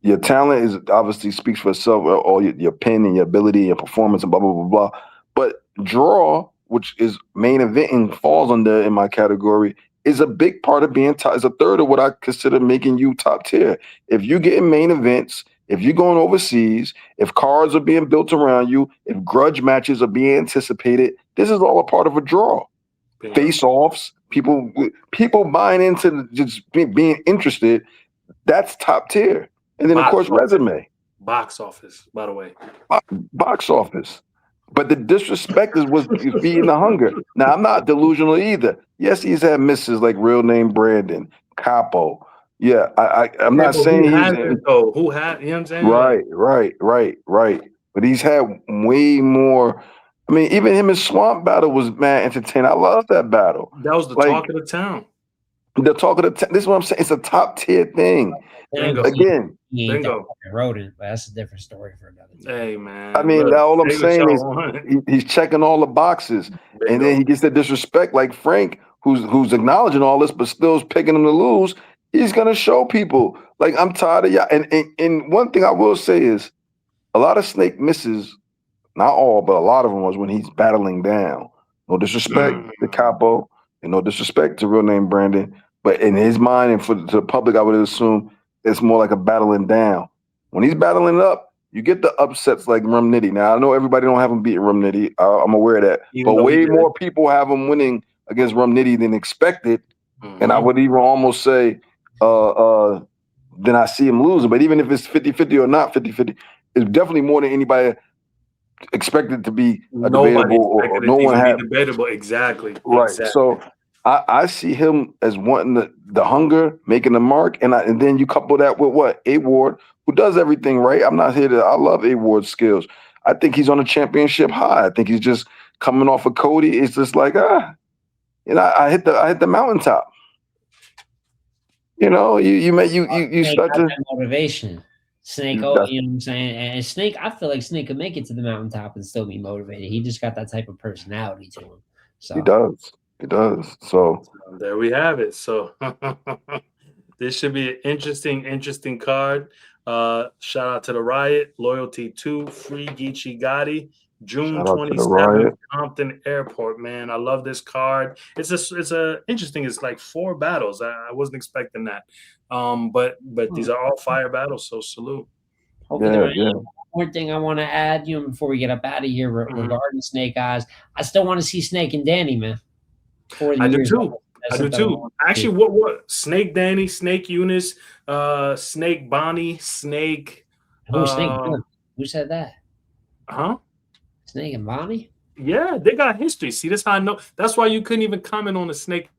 Your talent is obviously speaks for itself, all your pen and your ability, your performance, and blah, blah, blah, blah. But draw, which is main event and falls under in my category, is a big part of being top. It's a third of what I consider making you top tier. If you get in main events, if you're going overseas, if cards are being built around you, if grudge matches are being anticipated, this is all a part of a draw. Yeah. Face-offs, people buying into just being interested, that's top tier. And then, of course, resume. Box office, by the way. Box office. But the disrespect was feeding the hunger. Now, I'm not delusional either. Yes, he's had misses like real name Brandon, Capo. Yeah, I'm not saying who had it, though? Who had, you know what I'm saying? Right. But he's had way more. I mean, even him and Swamp battle was mad entertaining. I love that battle. That was the talk of the town. The talk of the town. This is what I'm saying. It's a top tier thing. Bingo. Again. Bingo. Rodent, but that's a different story for another time. Hey, man. I mean, all I'm saying is he's checking all the boxes. Bingo. And then he gets the disrespect like Frank, who's acknowledging all this, but still is picking him to lose, he's gonna show people. Like, I'm tired of y'all. And one thing I will say is, a lot of Snake misses, not all, but a lot of them was when he's battling down. No disrespect to Capo, and no disrespect to real name Brandon, but in his mind and to the public, I would assume it's more like a battling down. When he's battling up, you get the upsets like Rum Nitty. Now, I know everybody don't have him beating Rum Nitty. I'm aware of that. But way more people have him winning against Rum Nitty than expected. And I would even almost say then I see him losing. But even if it's 50-50 or not 50-50, it's definitely more than anybody expected to be debatable. Or no one had debatable. Exactly. Right. Exactly. So I see him as wanting the hunger, making the mark, and then you couple that with what? A Ward, who does everything right. I'm not here to. I love A Ward's skills. I think he's on a championship high. I think he's just coming off of Cody. It's just like I hit the mountaintop. You know, you start to motivation. Snake, you know what I'm saying? And Snake, I feel like Snake could make it to the mountaintop and still be motivated. He just got that type of personality to him. So he does. It does. So there we have it. So this should be an interesting card. Shout out to the Riot, Loyalty 2, Free Geechee Gotti, June 27th, Compton Airport. Man, I love this card. It's interesting. It's like 4 battles. I wasn't expecting that. But these are all fire battles. So salute. One more thing I want to add, before we get up out of here regarding Snake Eyes, I still want to see Snake and Danny, man. I do too. Actually, what Snake Danny, Snake Eunice, Snake Bonnie, Snake. Snake? Who said that? Huh? Snake and Bonnie? Yeah, they got history. See, that's how I know. That's why you couldn't even comment on the Snake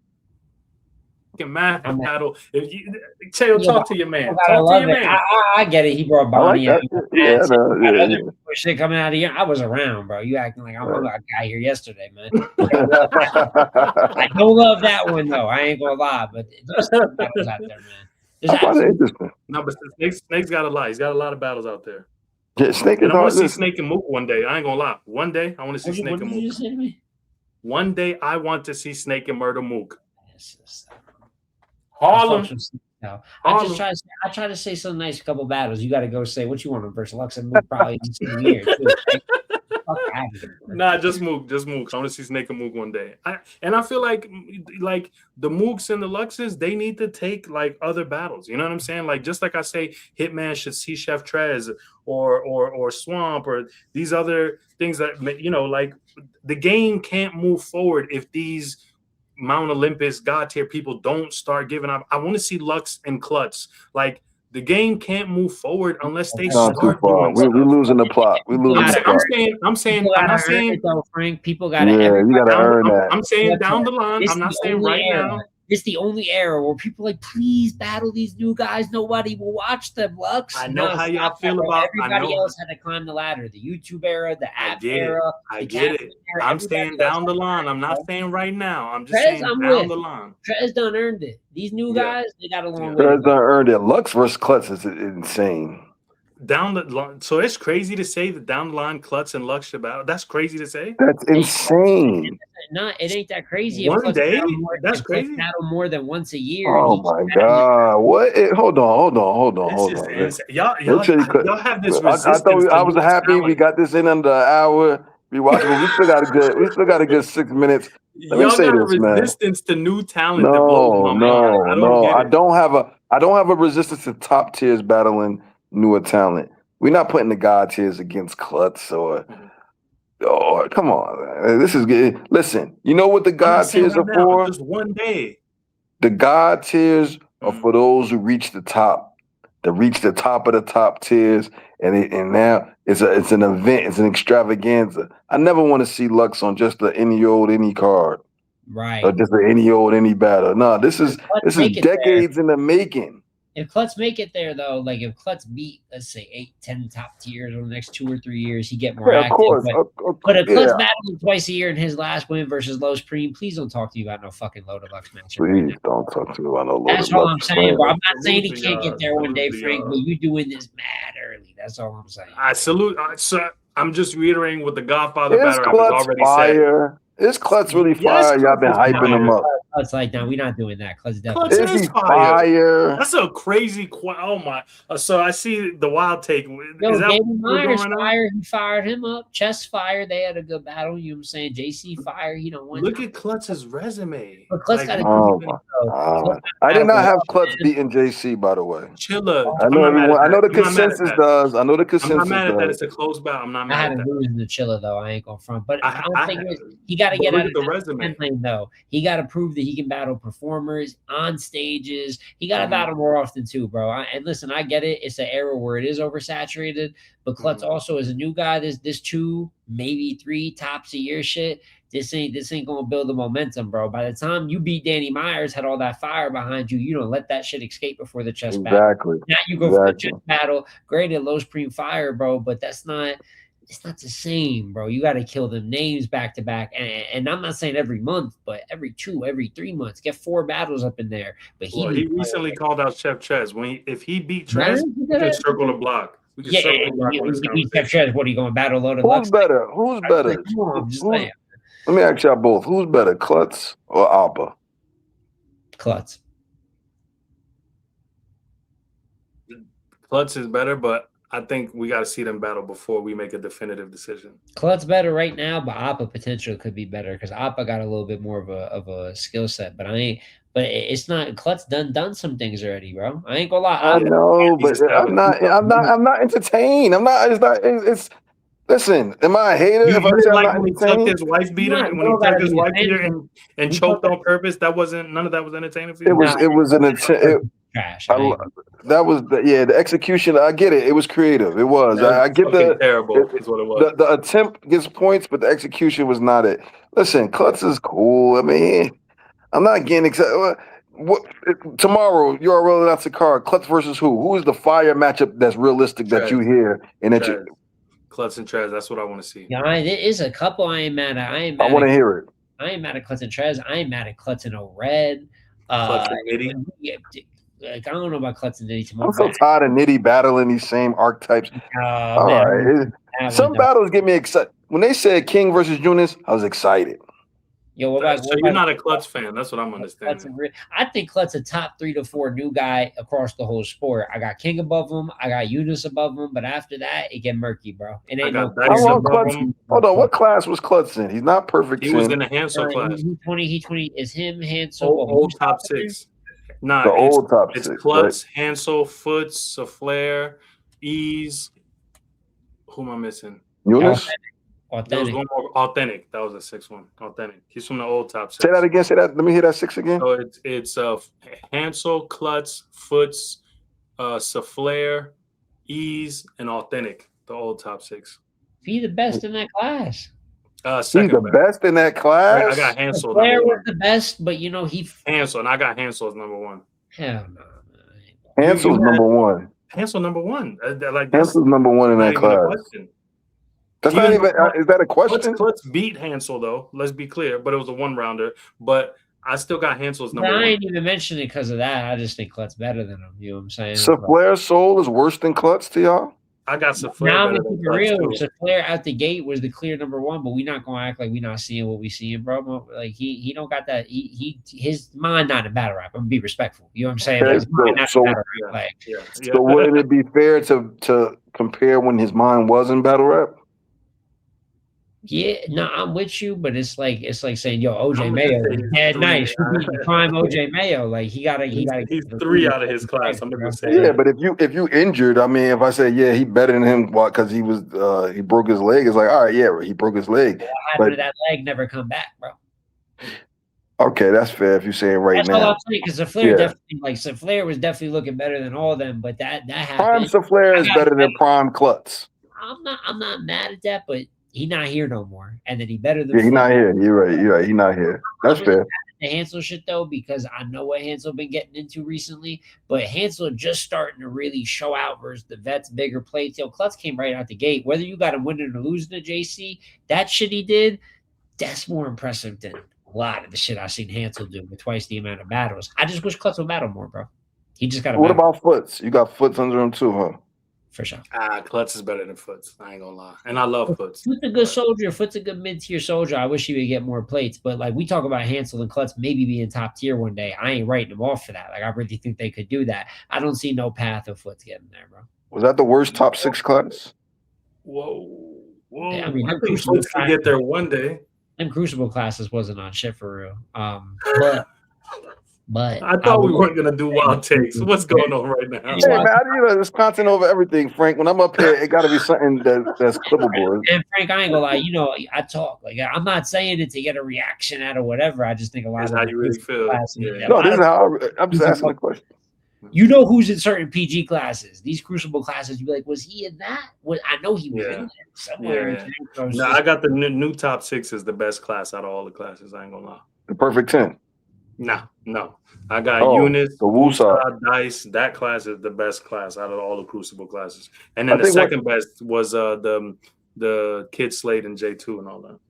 and Math battle. If you talk to your man. Talk to your man. I get it. He brought Bonnie out. Shit coming out of here. I was around, bro. You acting like I'm a guy here yesterday, man. I don't love that one though. I ain't gonna lie, but there's some battles out there, man. Interesting. No, but Snake's got a lot. He's got a lot of battles out there. Yeah, Snake. And I want to see Snake and Mook one day. I ain't gonna lie. One day I want to see Snake and Mook. What did you say to me? One day I want to see Snake and Murda Mook. Harlem. I try to say some nice couple battles. You got to go say what you want to versus Lux and Mook probably in the same year too. Nah, just Mook. I want to see Snake and Mook one day. I feel like the Mooks and the Luxes, they need to take like other battles. You know what I'm saying? Like just like I say, Hitman should see Chef Trez or Swamp or these other things that like the game can't move forward if these Mount Olympus God tier people don't start giving up. I want to see Lux and Klutz. Like the game can't move forward unless they start doing We're losing the plot. We're losing the plot. I'm not saying though, Frank. People got to. Yeah, you got to earn that. I'm saying down the line. I'm not saying right now. It's the only era where people are like, please battle these new guys. Nobody will watch them, Lux. I know how y'all feel about. Everybody else had to climb the ladder. The YouTube era, the app era. I get it. I'm saying down the line. I'm not saying right now. I'm just saying down the line. Trez done earned it. These new guys, they got a long way. Trez done earned it. Lux versus Klutz is insane. Down the line, so it's crazy to say that down the line Klutz and Lux should battle. That's crazy to say. That's insane. It ain't that crazy. One day, that's crazy. Battle more than once a year. Oh my god! What? Hold on. Y'all have this resistance. I thought I was happy we got this in under an hour. We still got a good 6 minutes. Y'all got a resistance to new talent. I don't have a resistance to top tiers battling newer talent. We're not putting the God tiers against Klutz or come on, man. This is good. Listen, you know what the God tiers are for? Just one day. The God tiers are for those who reach the top, that reach the top of the top tiers, and now it's an event, it's an extravaganza. I never want to see Lux on just any card, right? Or just any battle. No, this is decades in the making. If Klutz make it there, though, like if Klutz beat, let's say, 8-10 top tiers over the next 2 or 3 years, he get more active. But if Klutz battling twice a year in his last win versus Low Supreme, please don't talk to me about no fucking Low Deluxe match. Please don't talk to me about no Low Deluxe. That's all I'm saying, bro. I'm not saying he can't get there one day, Frank, but you doing this mad early. That's all I'm saying. I salute. I'm just reiterating what the Godfather battle has already said. Is Klutz really Yes, fire? Y'all Klutz been is hyping him fire. up. Klutz like, no, we're not doing that. Klutz Klutz definitely. Is is he fire. fire? That's a crazy. Oh my! So I see the wild take. Yo, Is that David what we're Myers doing right now? fire. He fired him up. Chess fire. They had a good battle. You know what I'm saying? JC fire. You know, one Look time. at Klutz's resume. But Klutz Like, got a Oh good my battle. God. I did not have Klutz beating JC, by the way. Chilla. I I'm know not mad at everyone. I that. know the I'm not mad at consensus that. does. I know the I'm consensus not mad at that. does. It's a close battle. I'm not I mad had at him that. losing the Chilla though. I ain't gonna front, but I don't think he got to but get look out at of the resume. lane though. He got to prove that he can battle performers on stages. He got to Mhm. battle more often too, bro. And listen, I get it. It's an era where it is oversaturated, but Klutz also is a new guy. This 2, maybe 3 tops a year shit. This ain't gonna build the momentum, bro. By the time you beat Danny Myers, had all that fire behind you, you don't let that shit escape before the chess battle. Exactly. Now you go for the chess battle. Great at low screen fire, bro, but that's not. It's not the same, bro. You got to kill them names back to back, and I'm not saying every month, but every 2, every 3 months, get 4 battles up in there. But he recently called out Chef Chess. If he beat Trez, we can circle the block. We can circle the block on this conversation. What are you going to battle loaded? Who's better? Who's better? I'm just saying. Let me ask y'all both. Who's better, Klutz or Alba? Klutz. Klutz is better, but I think we got to see them battle before we make a definitive decision. Klutz better right now, but Appa potential could be better because Appa got a little bit more of a skill set. But it's not. Klutz done some things already, bro. I ain't gonna lie. I know, but I'm not entertained. I'm not. It's not. It's. Listen, am I a hater if I say I'm not when he tucked his wife beater and choked on purpose? None of that was entertaining for you. It was an attempt. Trash. That was the execution. I get it. It was creative. It was. I get terrible. Is what it was. The attempt gets points, but the execution was not it. Listen, Klutz is cool. I mean, I'm not getting excited. Tomorrow, you're rolling out the card. Klutz versus who? Who is the fire matchup that's realistic that you hear and that you? Klutz and Trez. That's what I want to see. Yeah, there is a couple I ain't mad at. I want to hear it. I ain't mad at Klutz and Trez. I ain't mad at Klutz and Red. Klutz and Nitty. Like, I don't know about Klutz and Nitty tomorrow. I'm so tired of Nitty battling these same archetypes. All right. Some battles get me excited. When they said King versus Eunice, I was excited. Yo, you're not a Klutz fan. That's what I'm understanding. I think Klutz a top 3 to 4 new guy across the whole sport. I got King above him. I got Eunice above him. But after that, it get murky, bro. It ain't Hold on. What class was Klutz in? He's not perfect. He was in the Hansel class. He 20 is him, Hansel. Old top 6. Nah, the old top 6. It's Klutz, right? Hansel, Foots, Souffleur, Eyez. Who am I missing? Eunice? Authentic. There was one more. Authentic. That was the 6th one. Authentic. He's from the old top 6. Say that again. Say that. Let me hear that 6 again. So it's Hansel, Klutz, Foots, Souffleur, Eyez, and Authentic. The old top 6. Be the best in that class. He's the best in that class. I got Hansel. Souffleur was the best, but Hansel, and I got Hansel as number 1. Hell no. Hansel's number 1. Hansel number 1. Hansel's number 1 in that class. That's not even. Is that a question? Klutz beat Hansel though. Let's be clear, but it was a 1-rounder. But I still got Hansel's number 1. I ain't even mentioning it because of that. I just think Klutz better than him. You know what I'm saying? Souffleur's soul is worse than Klutz to y'all. I got Souffleur. Now we keep it real. Souffleur out the gate was the clear number 1, but we not gonna act like we not seeing what we seeing, bro. Like he don't got that. His mind not in battle rap. I'm gonna be respectful. You know what I'm saying? Okay, so wouldn't it be fair to compare when his mind was in battle rap? Yeah, no, I'm with you, but it's like saying, yo, OJ Mayo, dead nice. Prime OJ Mayo, like he gotta. He's 3 out of his class. I'm gonna say. Yeah, but if you injured, I mean, if I say he better than him, because he broke his leg, it's like, all right, he broke his leg. What happened to that leg? Never come back, bro. Okay, that's fair if you say it right that's now. All I'm saying, because Souffleur was definitely looking better than all of them, but that happened. Prime Souffleur is better than Prime Klutz. I'm not mad at that, but he not here no more, and then he better than. Yeah, he's not here. You're right. He's not here. That's fair. The Hansel shit though, because I know what Hansel been getting into recently, but Hansel just starting to really show out versus the vets, bigger plates. Yo, Klutz came right out the gate. Whether you got him winning or losing to JC, that shit he did, that's more impressive than a lot of the shit I've seen Hansel do with twice the amount of battles. I just wish Klutz would battle more, bro. He just got. What about Foots? You got Foots under him too, huh? for sure. Klutz is better than Foots. I ain't gonna lie, and I love Foots. Foot's a good soldier. Foot's a good mid-tier soldier. I wish he would get more plates, but like we talk about Hansel and Klutz maybe being top tier one day. I ain't writing them off for that. Like I really think they could do that. I don't see no path of Foot's getting there, bro. Was that the worst top 6 class? Whoa. Yeah, I mean, I think Foots could get there one day. Them Crucible classes wasn't on shit for real. But I thought we weren't gonna do wild takes. What's going on right now? Hey man, there's content over everything, Frank. When I'm up here, it got to be something that's clippable. And Frank, I ain't gonna lie. You know, I talk like I'm not saying it to get a reaction out of whatever. I just think a lot of how you really feel. Yeah. No, this is how I'm just asking the question. You know who's in certain PG classes? These Crucible classes, you be like, was he in that? Well, I know he was in there somewhere. Yeah. No, I got the new top 6 is the best class out of all the classes. I ain't gonna lie. The perfect 10. No. I got Eunice, the Wusa, Dice. That class is the best class out of all the Crucible classes. And then the second best was the Kid Slade and J2 and all that.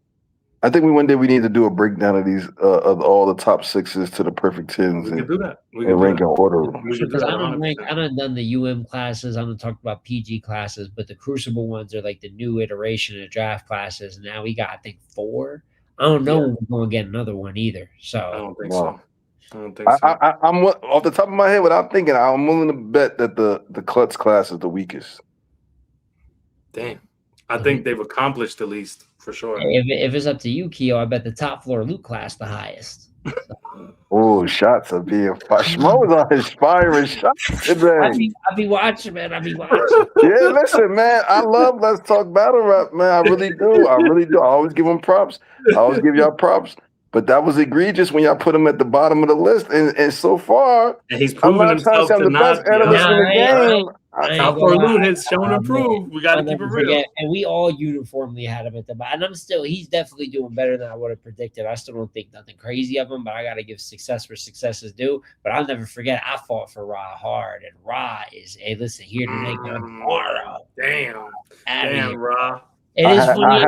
I think one day we need to do a breakdown of these of all the top 6s to the perfect 10s. We can do that. We can rank and order. Because I don't done the UM classes. I don't talk about PG classes, but the Crucible ones are like the new iteration of draft classes. And now we got, I think, 4. I don't know when we're going to get another one either. So I don't think so. I'm off the top of my head. Without thinking, I'm willing to bet that the Klutz class is the weakest. Damn, I think they've accomplished the least for sure. If it's up to you, Keo, I bet the top floor loot class the highest. Oh, shots are being fired. Schmo's on his firing shots today. I be watching, man. I be watching. Yeah, listen, man. I love Let's Talk Battle Rap, man. I really do. I always give them props. I always give y'all props. But that was egregious when y'all put him at the bottom of the list. And so far, and he's proven himself to the best analyst in the game. Top floor loot has shown improved. We got to keep it real. And we all uniformly had him at the bottom. And he's definitely doing better than I would have predicted. I still don't think nothing crazy of him, but I got to give success where success is due. But I'll never forget, I fought for Ra hard. And Ra is, hey, listen, here to make it tomorrow. Damn, Ra. It is funny.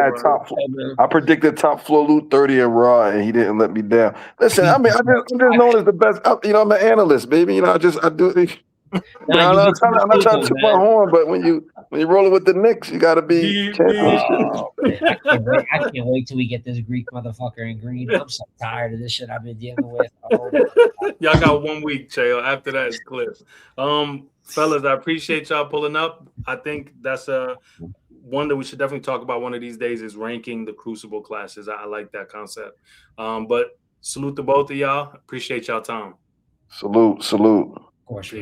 I predicted top floor loot 30 in Raw, and he didn't let me down. Listen, I'm just known as the best. I'm an analyst, baby. I do. I'm not trying to toot my horn, but when you roll it with the Knicks, you got to be championship. I can't wait till we get this Greek motherfucker in green. I'm so tired of this shit I've been dealing with. Y'all got 1 week, Chayo. After that is cliff. Fellas, I appreciate y'all pulling up. I think that's one that we should definitely talk about one of these days is ranking the Crucible classes. I like that concept. But salute to both of y'all. Appreciate y'all time. Salute. Of course.